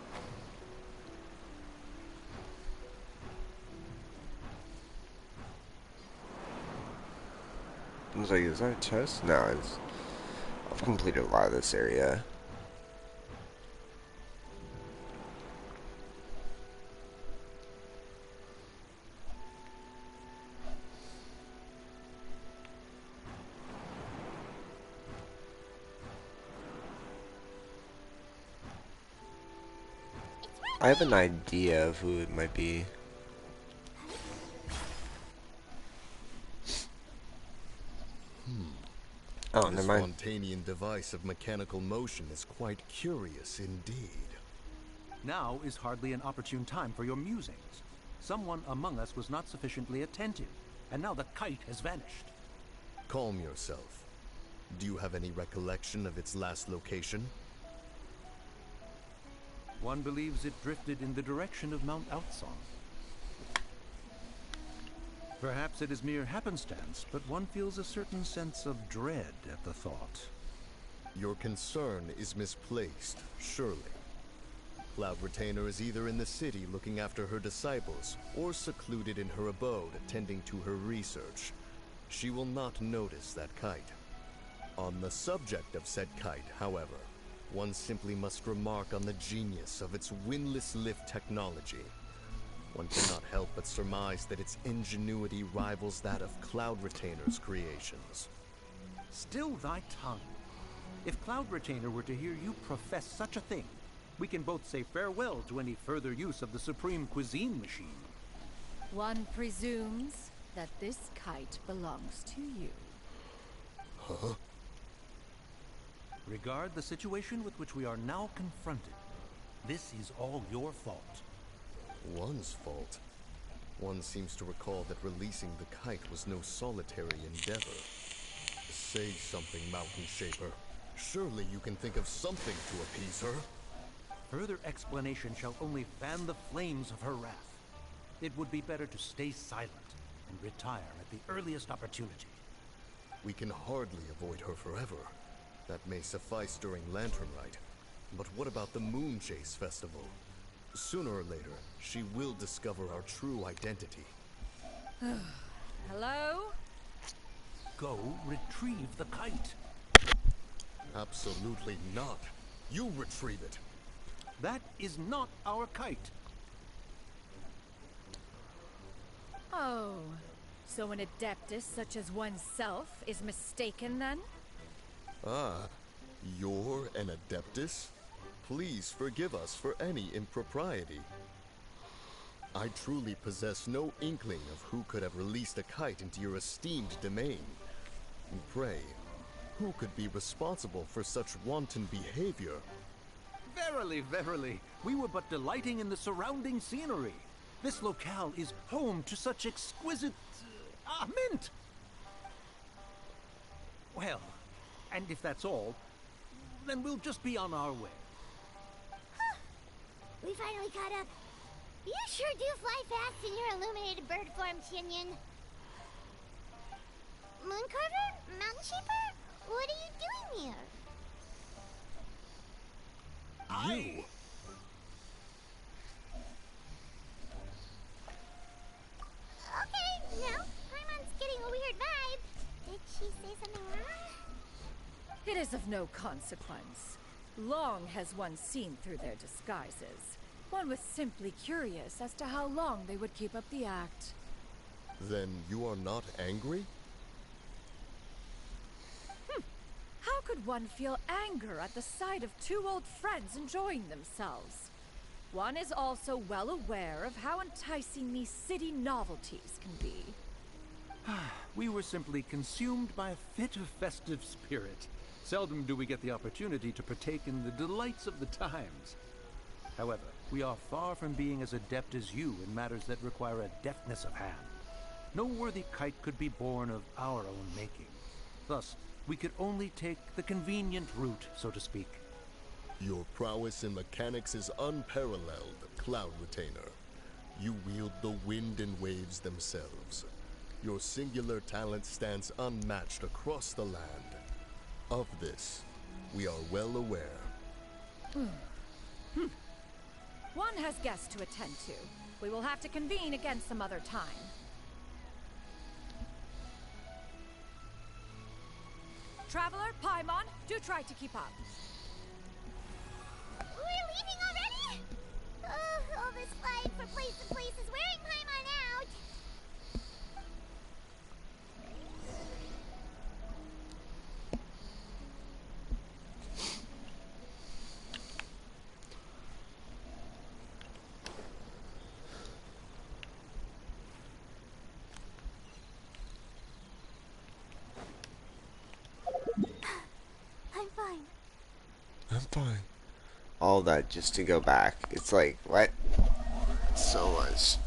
I was like, is that a chest? No, I've completed a lot of this area. I have an idea of who it might be. Oh, never This mind. Fontanian device of mechanical motion is quite curious indeed. Now is hardly an opportune time for your musings. Someone among us was not sufficiently attentive, and now the kite has vanished. Calm yourself. Do you have any recollection of its last location? One believes it drifted in the direction of Mount Outsong. Perhaps it is mere happenstance, but one feels a certain sense of dread at the thought. Your concern is misplaced, surely. Cloud Retainer is either in the city looking after her disciples, or secluded in her abode attending to her research. She will not notice that kite. On the subject of said kite, however, one simply must remark on the genius of its windless lift technology. One cannot help but surmise that its ingenuity rivals that of Cloud Retainer's creations. Still thy tongue. If Cloud Retainer were to hear you profess such a thing, we can both say farewell to any further use of the Supreme Cuisine Machine. One presumes that this kite belongs to you. Huh? Regard the situation with which we are now confronted. This is all your fault. One's fault? One seems to recall that releasing the kite was no solitary endeavor. Say something, Mountain Shaper. Surely you can think of something to appease her. Further explanation shall only fan the flames of her wrath. It would be better to stay silent and retire at the earliest opportunity. We can hardly avoid her forever. That may suffice during Lantern Rite. But what about the Moon Chase Festival? Sooner or later, she will discover our true identity. Hello? Go retrieve the kite. Absolutely not. You retrieve it. That is not our kite. Oh, so an adeptus such as oneself is mistaken then? Ah, you're an Adeptus? Please forgive us for any impropriety. I truly possess no inkling of who could have released a kite into your esteemed domain. Pray, who could be responsible for such wanton behavior? Verily, verily, we were but delighting in the surrounding scenery. This locale is home to such exquisite... mint! Well, and if that's all, then we'll just be on our way. Huh. We finally caught up. You sure do fly fast in your illuminated bird form, Chinyan. Mooncarver? Mountain Shaper? What are you doing here? You? Okay, now, Paimon's getting a weird vibe. Did she say something wrong? It is of no consequence. Long has one seen through their disguises. One was simply curious as to how long they would keep up the act. Then you are not angry? How could one feel anger at the sight of two old friends enjoying themselves? One is also well aware of how enticing these city novelties can be. We were simply consumed by a fit of festive spirit. Seldom do we get the opportunity to partake in the delights of the times. However, we are far from being as adept as you in matters that require a deftness of hand. No worthy kite could be born of our own making. Thus, we could only take the convenient route, so to speak. Your prowess in mechanics is unparalleled, Cloud Retainer. You wield the wind and waves themselves. Your singular talent stands unmatched across the land. Of this, we are well aware. One has guests to attend to. We will have to convene again some other time. Traveler, Paimon, do try to keep up. We're leaving already? All this flying from place to place is wearing Paimon out. I'm fine. I'm fine. All that just to go back. It's like, what? So much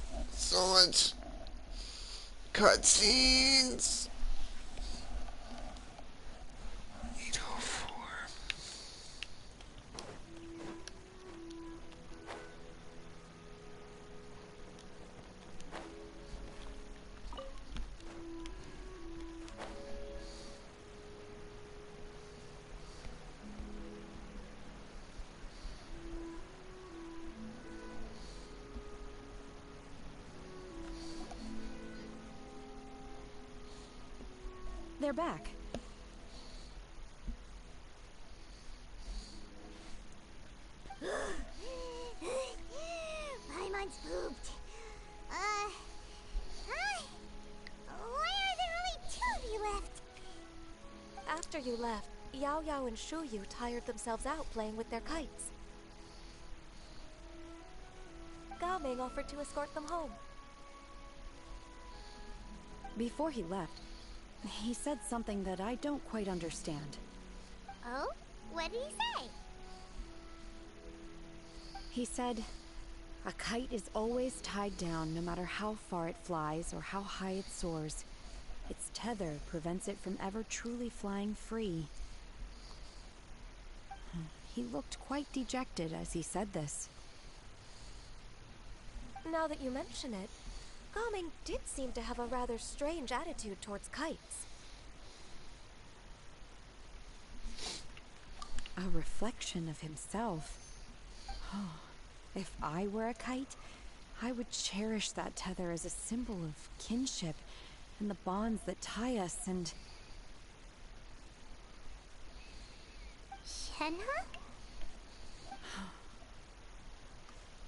cutscenes. 804. They're back. Paimon's pooped. Hi. Why are there only two of you left? After you left, Yao Yao and Shu Yu tired themselves out playing with their kites. Gaming offered to escort them home. Before he left, he said something that I don't quite understand. Oh? What did he say? He said, a kite is always tied down no matter how far it flies or how high it soars. Its tether prevents it from ever truly flying free. He looked quite dejected as he said this. Now that you mention it, Gaming did seem to have a rather strange attitude towards kites. A reflection of himself. Oh, if I were a kite, I would cherish that tether as a symbol of kinship and the bonds that tie us and... Shenhe?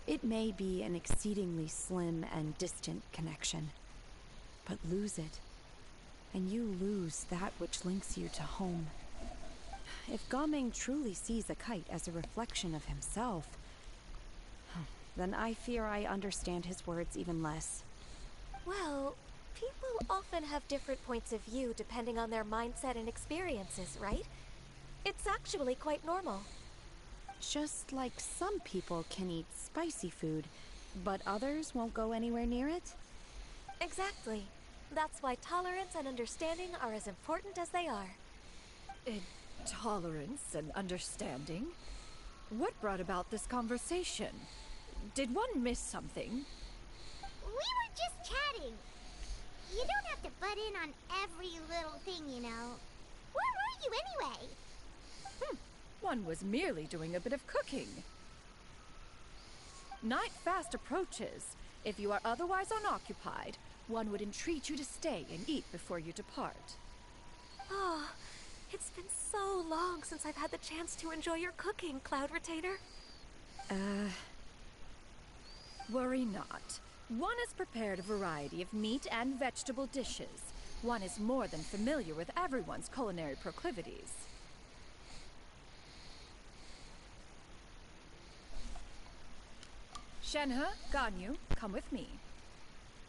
It may be an exceedingly slim and distant connection, but lose it, and you lose that which links you to home. If Gaming truly sees a kite as a reflection of himself, then I fear I understand his words even less. Well, people often have different points of view depending on their mindset and experiences, right? It's actually quite normal. Just like some people can eat spicy food, but others won't go anywhere near it? Exactly. That's why tolerance and understanding are as important as they are. Tolerance and understanding? What brought about this conversation? Did one miss something? We were just chatting. You don't have to butt in on every little thing, you know. Where were you anyway? One was merely doing a bit of cooking. Night fast approaches. If you are otherwise unoccupied, one would entreat you to stay and eat before you depart. Oh, it's been so long since I've had the chance to enjoy your cooking, Cloud Retainer. Worry not. One has prepared a variety of meat and vegetable dishes. One is more than familiar with everyone's culinary proclivities. Shenhe, Ganyu, come with me.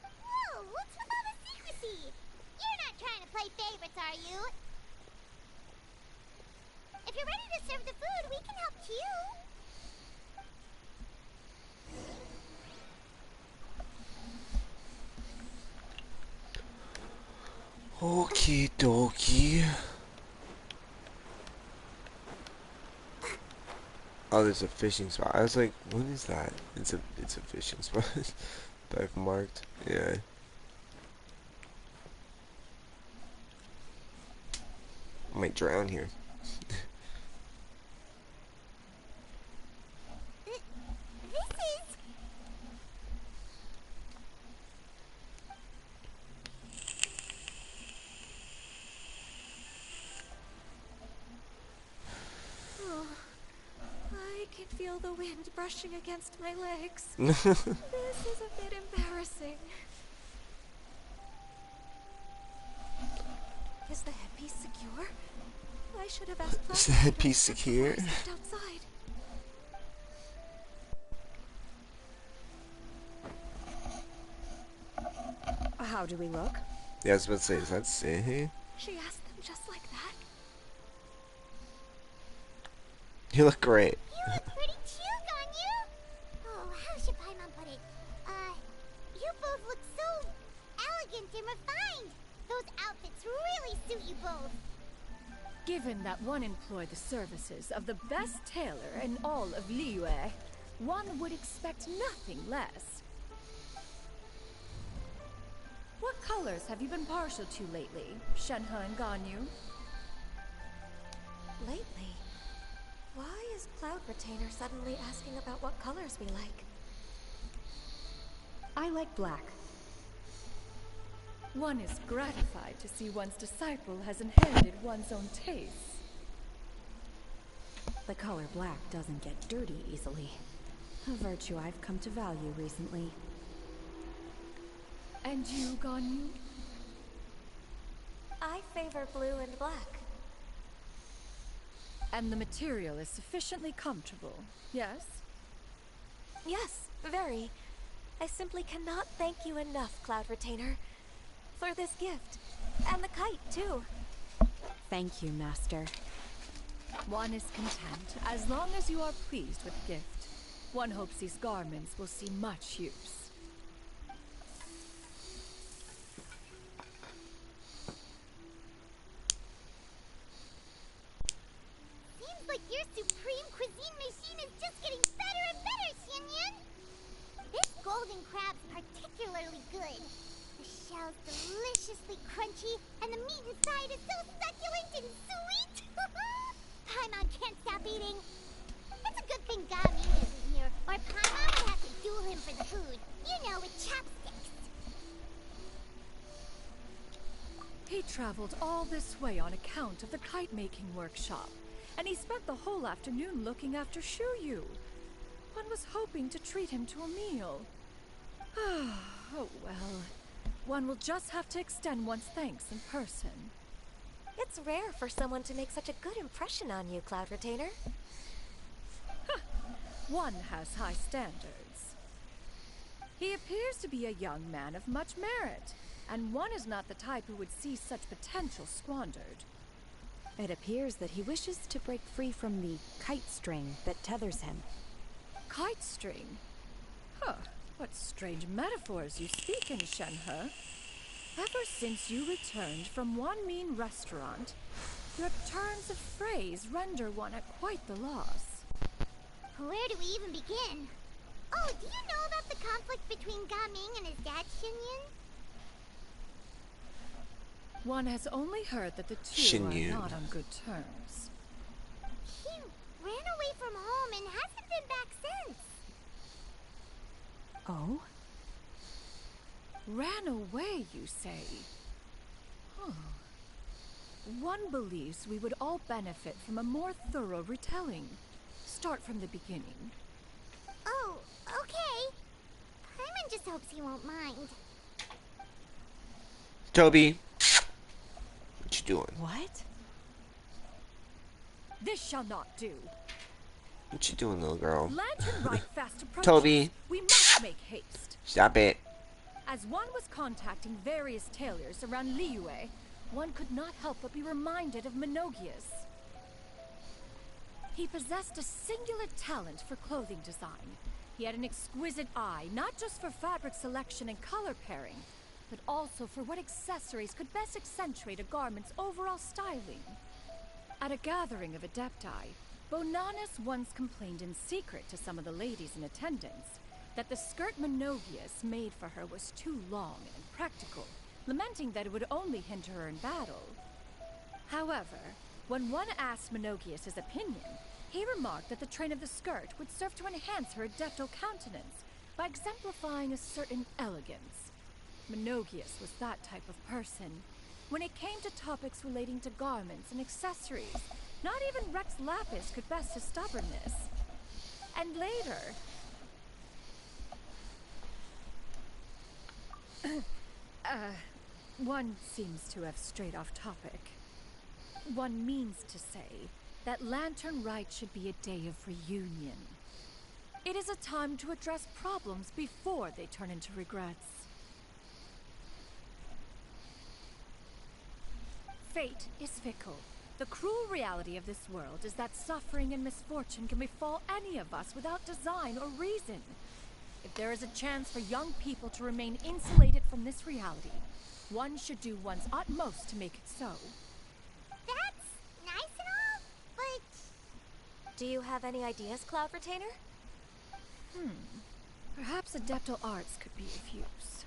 Whoa, what's with all the secrecy? You're not trying to play favorites, are you? If you're ready to serve the food, we can help too. Okie dokie. Oh, there's a fishing spot. I was like, what is that? It's a fishing spot. Dive marked. Yeah. I might drown here. This is... Oh, I can feel the wind brushing against my legs. This is a bit embarrassing. Is the headpiece secure? I should have asked. Is the headpiece secure? Outside. How do we look? Yeah, I was about to say, is that Seihei? She asked them just like that. You look great. You look pretty too, Ganyu. Oh, how should Paimon put it? You both look so elegant and refined. Those outfits really suit you both. Given that one employed the services of the best tailor in all of Liyue, one would expect nothing less. What colors have you been partial to lately, Shenhe and Ganyu? Lately? Why is Cloud Retainer suddenly asking about what colors we like? I like black. One is gratified to see one's disciple has inherited one's own tastes. The color black doesn't get dirty easily. A virtue I've come to value recently. And you, Ganyu? I favor blue and black. And the material is sufficiently comfortable, yes? Yes, very. I simply cannot thank you enough, Cloud Retainer, for this gift. And the kite, too. Thank you, Master. One is content, as long as you are pleased with the gift. One hopes these garments will see much use. Seems like your supreme cuisine machine is just getting better and better, Xinyun! This golden crab's particularly good. The shell's deliciously crunchy, and the meat inside is so succulent and sweet! Paimon can't stop eating. It's a good thing Gaming isn't here, or Paimon would have to duel him for the food. You know, with chopsticks. He traveled all this way on account of the kite-making workshop, and he spent the whole afternoon looking after Shuyu. One was hoping to treat him to a meal. Oh well. One will just have to extend one's thanks in person. It's rare for someone to make such a good impression on you, Cloud Retainer. One has high standards. He appears to be a young man of much merit, and one is not the type who would see such potential squandered. It appears that he wishes to break free from the kite string that tethers him. Kite string? Huh, what strange metaphors you speak in, Shenhe. Ever since you returned from one mean restaurant, your turns of phrase render one at quite the loss. Where do we even begin? Oh, do you know about the conflict between Gaming and his dad, Xinyun? One has only heard that the two Xinyun. are not on good terms. He ran away from home and hasn't been back since. Oh? Ran away, you say? Huh. One believes we would all benefit from a more thorough retelling. Start from the beginning. Oh, okay. Paimon just hopes he won't mind. Toby, what you doing? What? This shall not do. What you doing, little girl? Lantern right fast approaches. Toby. We must make haste. Stop it. As one was contacting various tailors around Liyue, one could not help but be reminded of Menogias. He possessed a singular talent for clothing design. He had an exquisite eye, not just for fabric selection and color pairing, but also for what accessories could best accentuate a garment's overall styling. At a gathering of Adepti, Bonanis once complained in secret to some of the ladies in attendance that the skirt Menogias made for her was too long and practical, lamenting that it would only hinder her in battle. However, when one asked Menogias his opinion, he remarked that the train of the skirt would serve to enhance her adeptal countenance by exemplifying a certain elegance. Menogias was that type of person. When it came to topics relating to garments and accessories, not even Rex Lapis could best his stubbornness. And later... one seems to have strayed off topic. One means to say that Lantern Rite should be a day of reunion. It is a time to address problems before they turn into regrets. Fate is fickle. The cruel reality of this world is that suffering and misfortune can befall any of us without design or reason. If there is a chance for young people to remain insulated from this reality, one should do one's utmost to make it so. That's nice and all, but... Do you have any ideas, Cloud Retainer? Perhaps adeptal arts could be of use.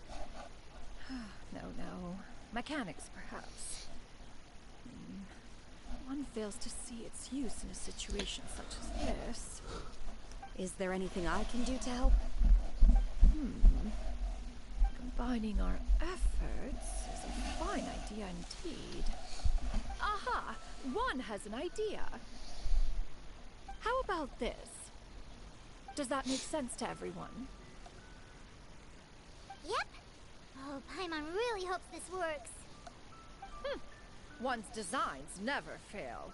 No. Mechanics, perhaps. One fails to see its use in a situation such as this. Is there anything I can do to help? Combining our efforts is a fine idea indeed. Aha! One has an idea. How about this? Does that make sense to everyone? Yep. Oh, Paimon really hopes this works. One's designs never fail.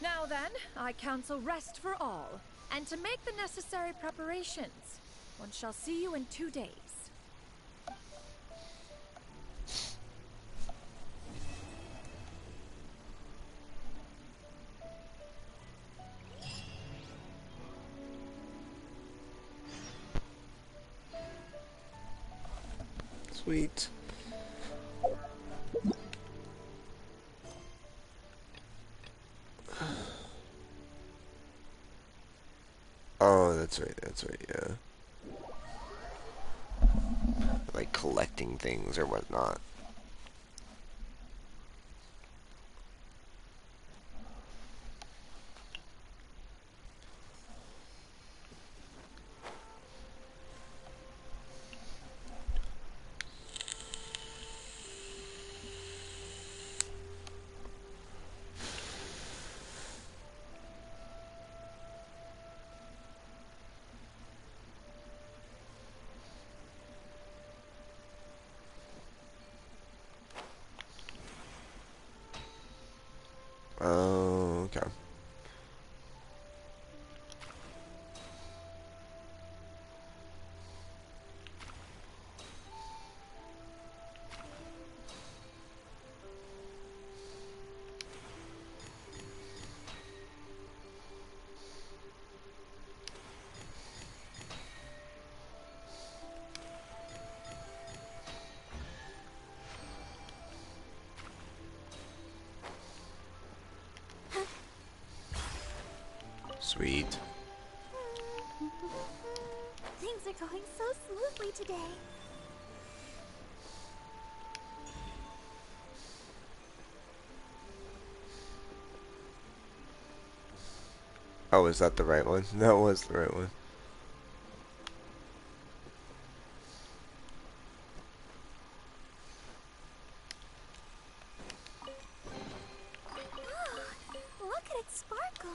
Now then, I counsel rest for all, and to make the necessary preparations. One shall see you in 2 days. Sweet. Oh, that's right, yeah. Like collecting things or whatnot. Oh, okay. Sweet. Things are going so smoothly today. Oh, is that the right one? That was the right one. Oh, look at it sparkle.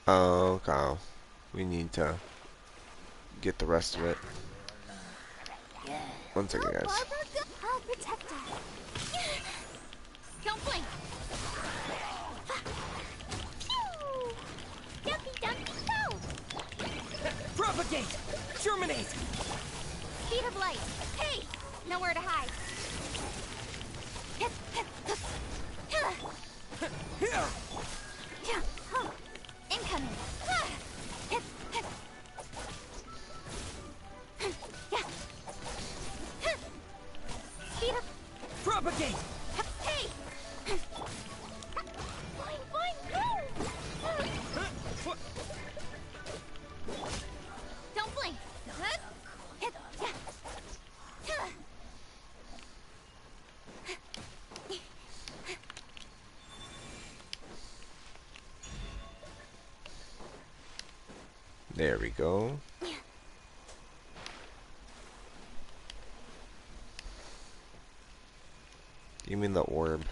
Oh, okay. We need to get the rest of it. One second, guys. Barbara, I'll protect her. Don't blink. Pew! Dumpy, dumpy, go! Propagate! Germinate! Speed of light. Hey! Nowhere to hide. Here! Incoming. Speed of... Propagate! Hey! Boing, boing, go! Don't blink. There we go. Give me the orb.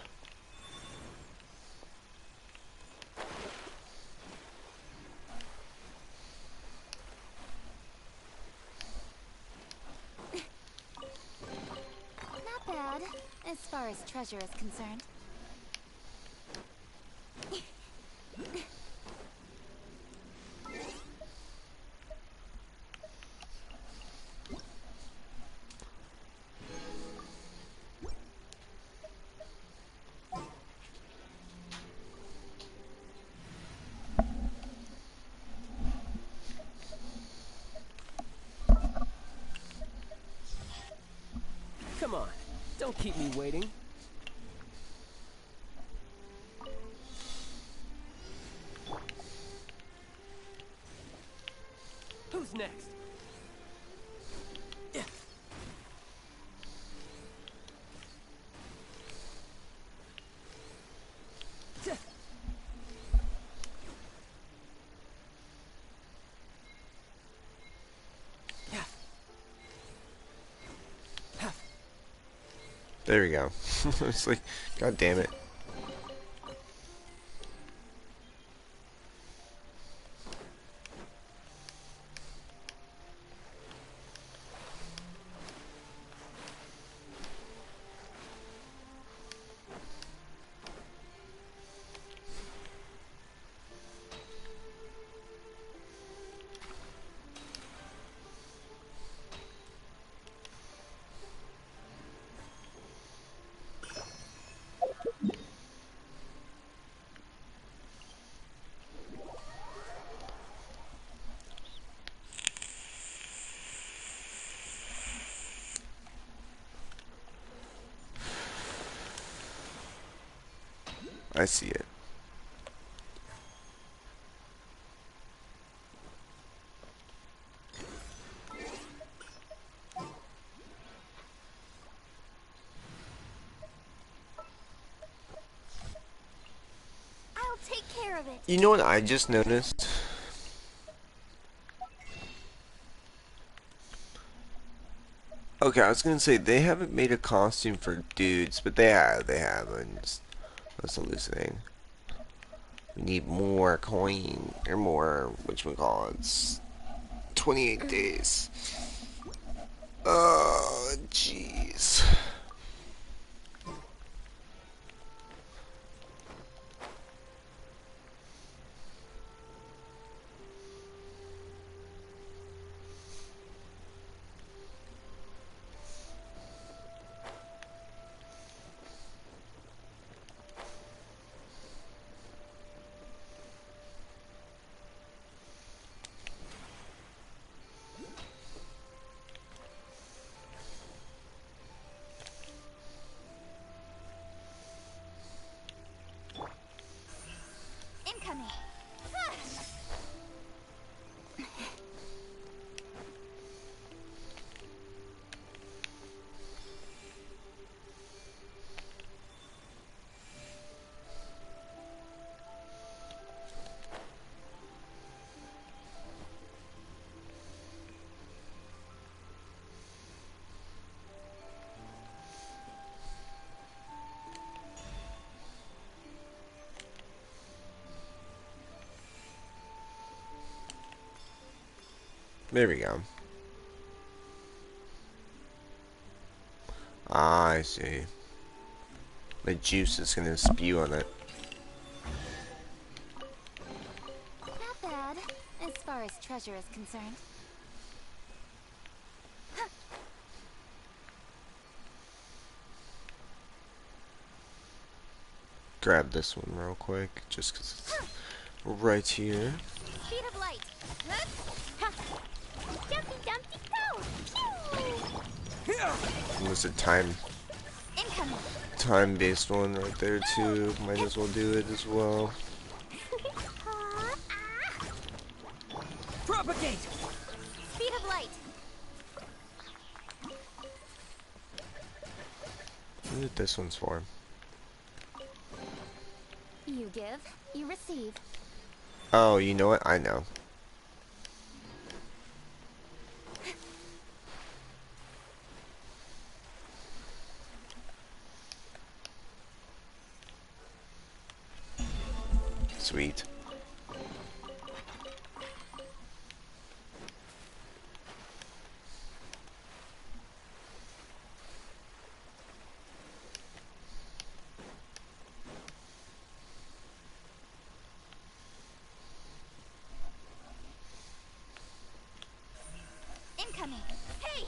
Not bad, as far as treasure is concerned. Come on, don't keep me waiting. Who's next? There we go. It's like, god damn it. I see it. I'll take care of it. You know what I just noticed? Okay, I was gonna say they haven't made a costume for dudes, but they have. I'm just that's hallucinating. We need more coin or more whatchamacallits. 28 days. Oh, jeez. Incoming. There we go. Ah, I see. The juice is gonna spew on it. Not bad, as far as treasure is concerned. Grab this one real quick, just 'cause it's right here. Speed of light. Ha. Jumpy, jumpy, go! Pew! And there's a Incoming. time-based one right there too. Might as well do it as well. Propagate! Speed of light. What this one's for? You give, you receive. Oh, you know what? I know. Sweet. Incoming. Hey!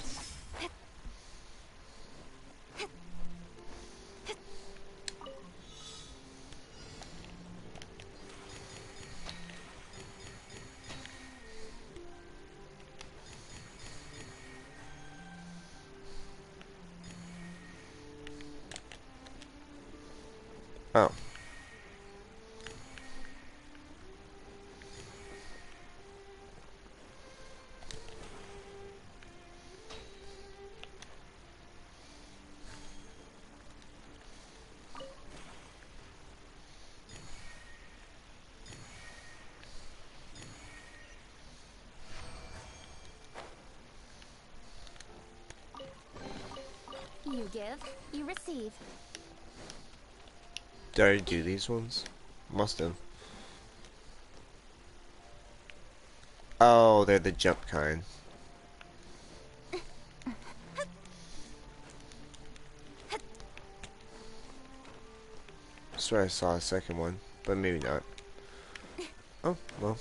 Oh. You give, you receive. Did I already do these ones? Must have. Oh, they're the jump kind. Swear I saw a second one, but maybe not. Oh, well.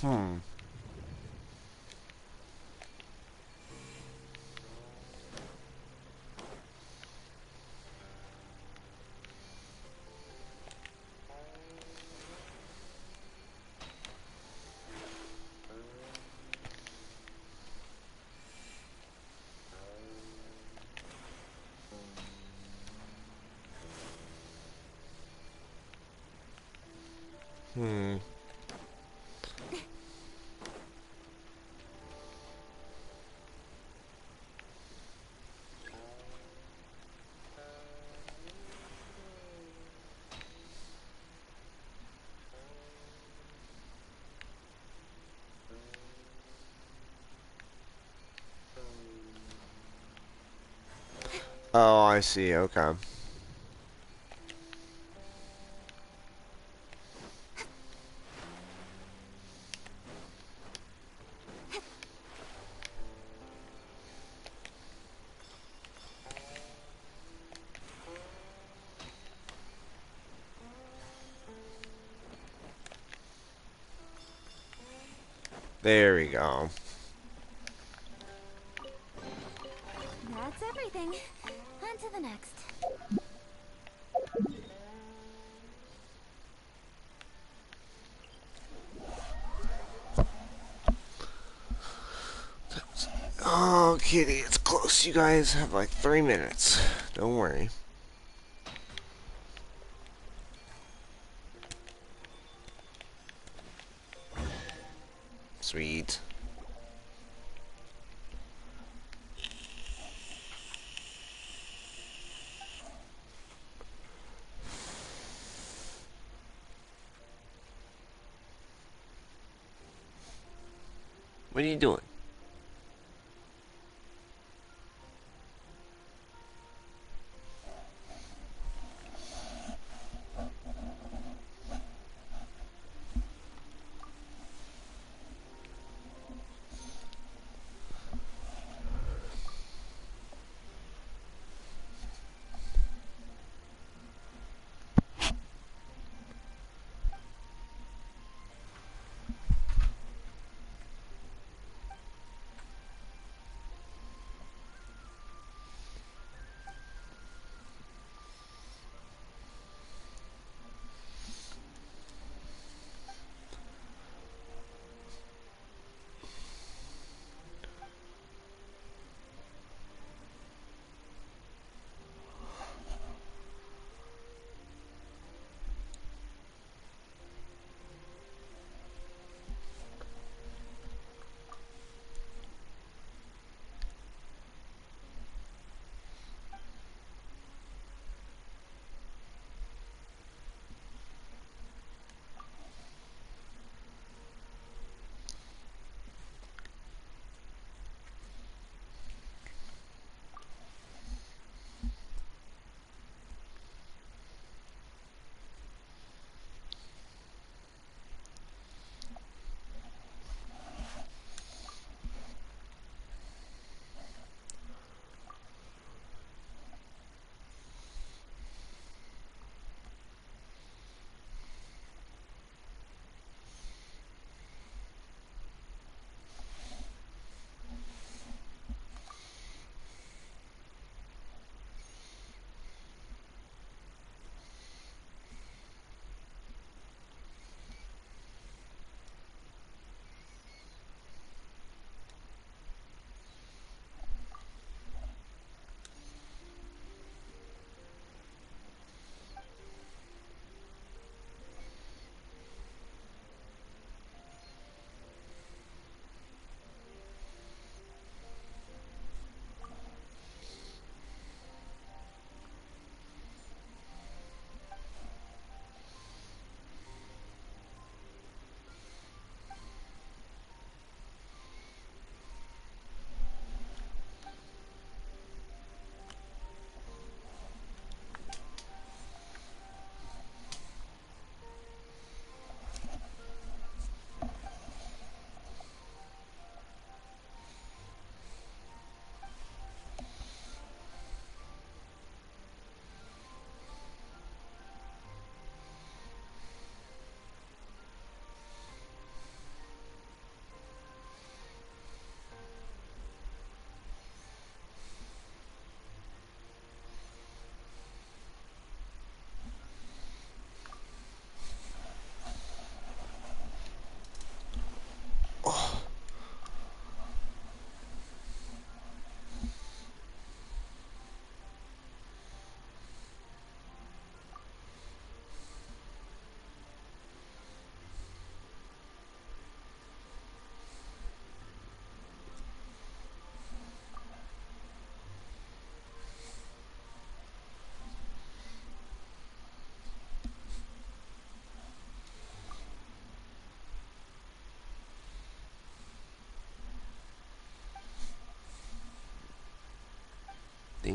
Hmm. Hmm. Oh, I see. Okay. There we go. That's everything. On to the next. Oh, kitty, it's close. You guys have like 3 minutes. Don't worry. Sweet. What are you doing?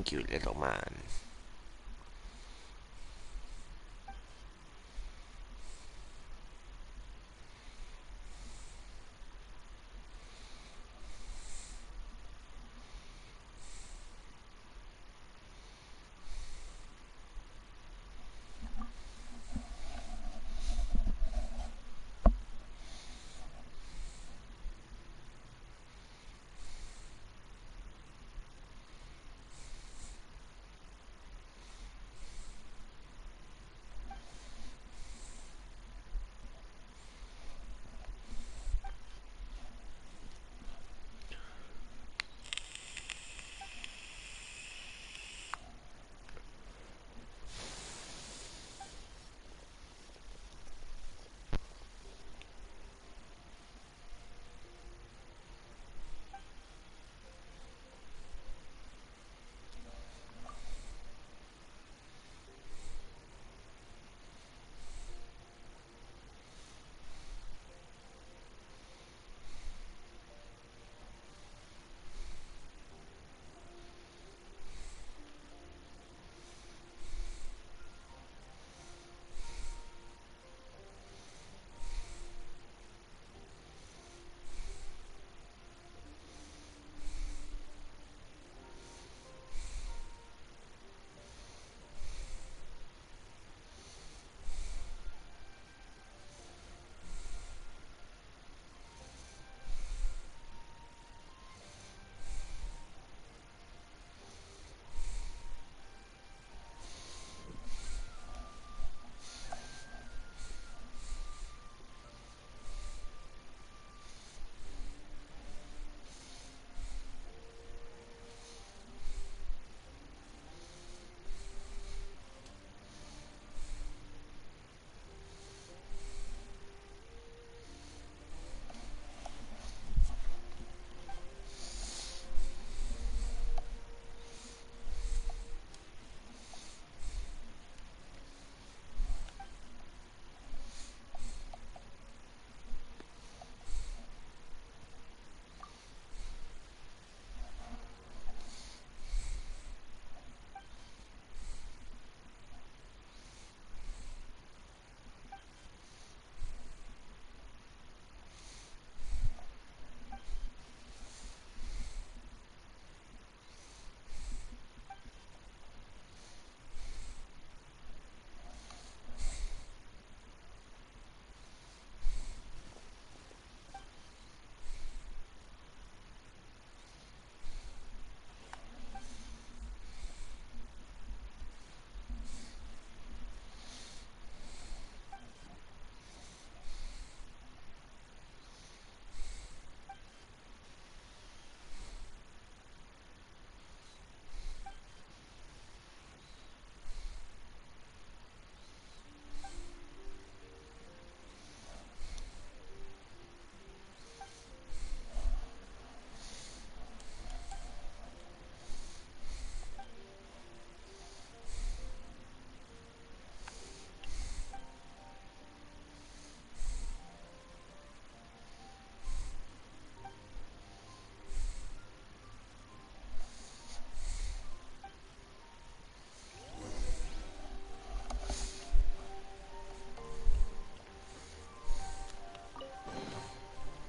Thank you, little man.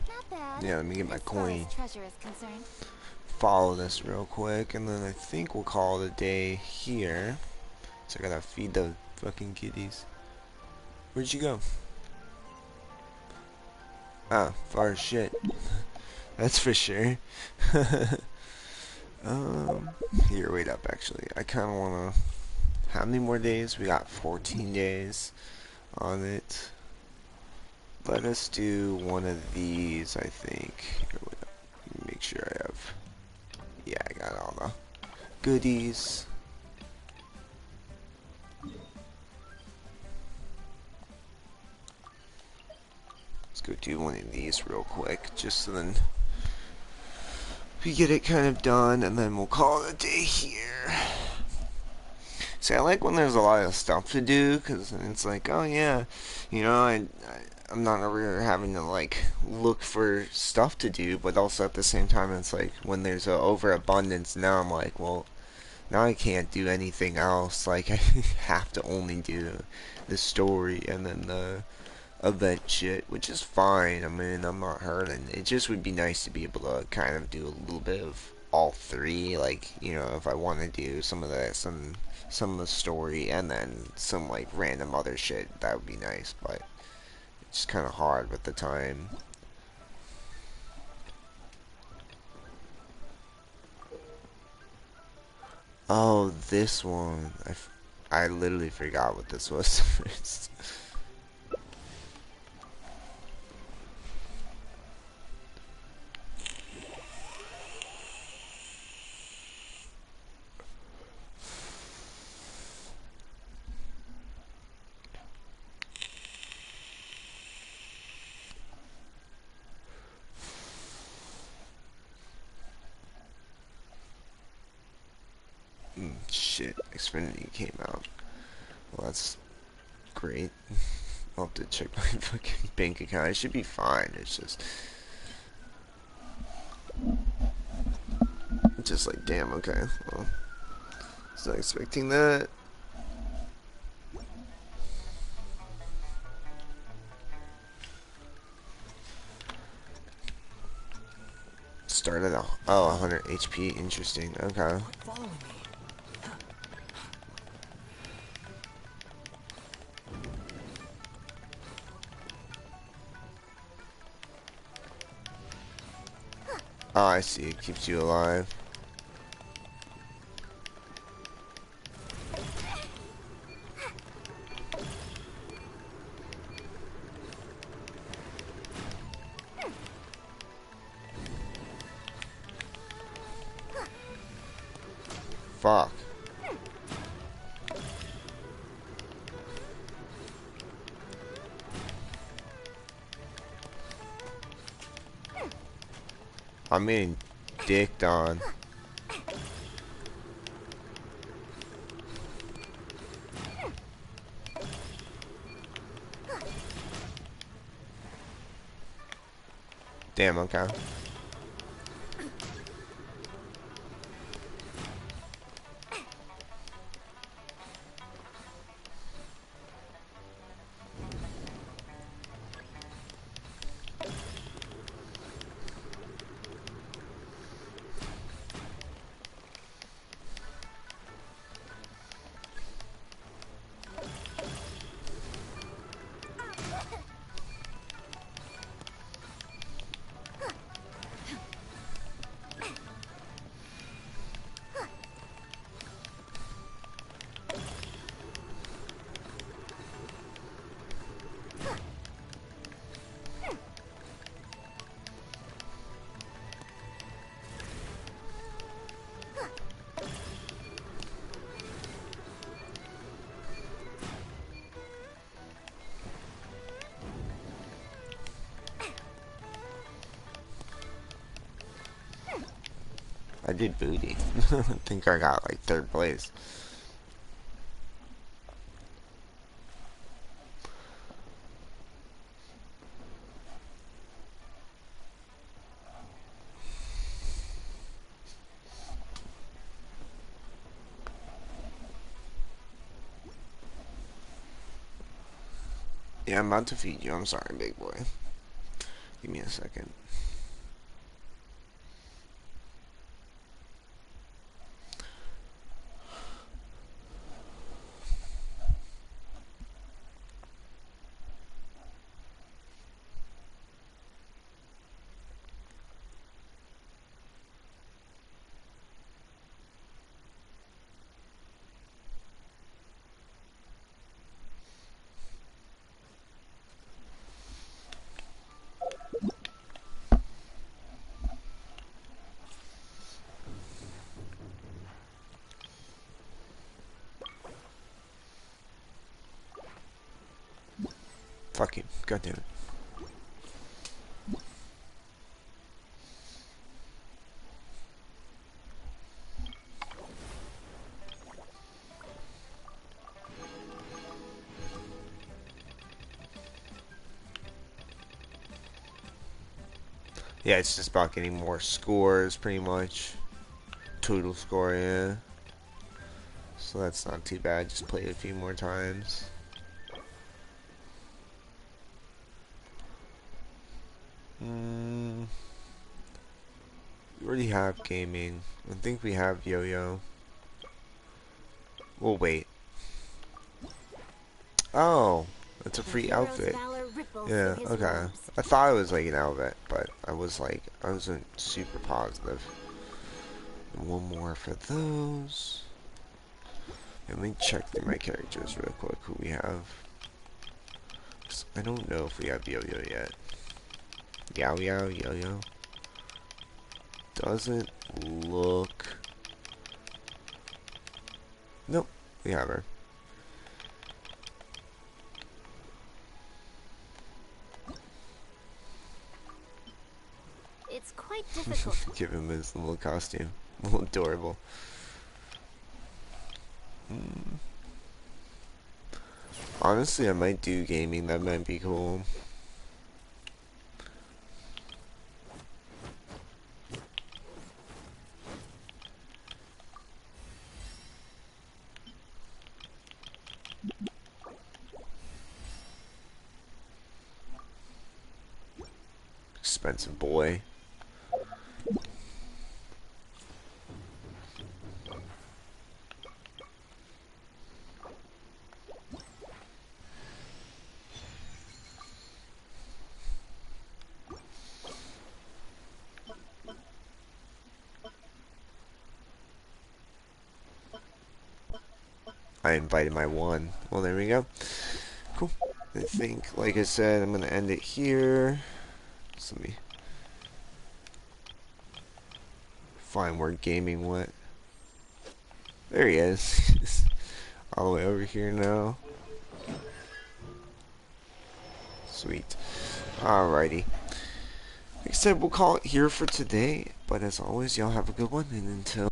Not bad. Yeah, let me get my As far coin. as treasure is concerned. Follow this real quick, and then I think we'll call it a day here. So I gotta feed the fucking kitties. Where'd you go? Ah, far as shit. That's for sure. Here, wait up, actually. I kinda wanna... How many more days? We got 14 days on it. Let us do one of these, I think. Here, wait up. Make sure I have... Yeah, I got all the goodies. Let's go do one of these real quick, just so then we get it kind of done, and then we'll call it a day here. See, I like when there's a lot of stuff to do, because it's like, oh yeah, you know, I'm not ever having to, like, look for stuff to do, but also at the same time, it's like, when there's an overabundance, now I'm like, well, Now I can't do anything else. Like, I have to only do the story and then the event shit, which is fine. I mean, I'm not hurting. It just would be nice to be able to kind of do a little bit of all three. Like, you know, if I want to do some of the story and then some like random other shit, that would be nice. But it's kind of hard with the time. Oh, this one. I literally forgot what this was first. Shit, Xfinity came out. Well, that's great. I'll have to check my fucking bank account. It should be fine. It's just like, damn, okay. Well, I was not expecting that. Started at 100 HP. Interesting. Okay. Following me. Oh, I see. It keeps you alive. Fuck. I'm getting dicked on. Damn, okay. I did booty. I think I got like 3rd place. Yeah, I'm about to feed you. I'm sorry, big boy. Give me a second. Fuck you. God damn it. Yeah, it's just about getting more scores, pretty much. Total score, yeah. so that's not too bad. Just play it a few more times. We already have gaming. I think we have yo-yo. We'll wait. Oh, it's a free outfit. Yeah, okay. I thought it was like an outfit, but I wasn't super positive. And one more for those. Let me check through my characters real quick who we have. 'Cause I don't know if we have yo-yo yet. Yo-yo. Doesn't look... Nope, we have her. It's quite difficult. Give him his little costume. A little adorable. Honestly, I might do gaming. That might be cool. Expensive boy. I invited my one. Well, there we go. Cool. I think, like I said, I'm gonna end it here. So let me find where gaming went. There he is. All the way over here now. Sweet. Alrighty. Like I said, we'll call it here for today. But as always, y'all have a good one. And until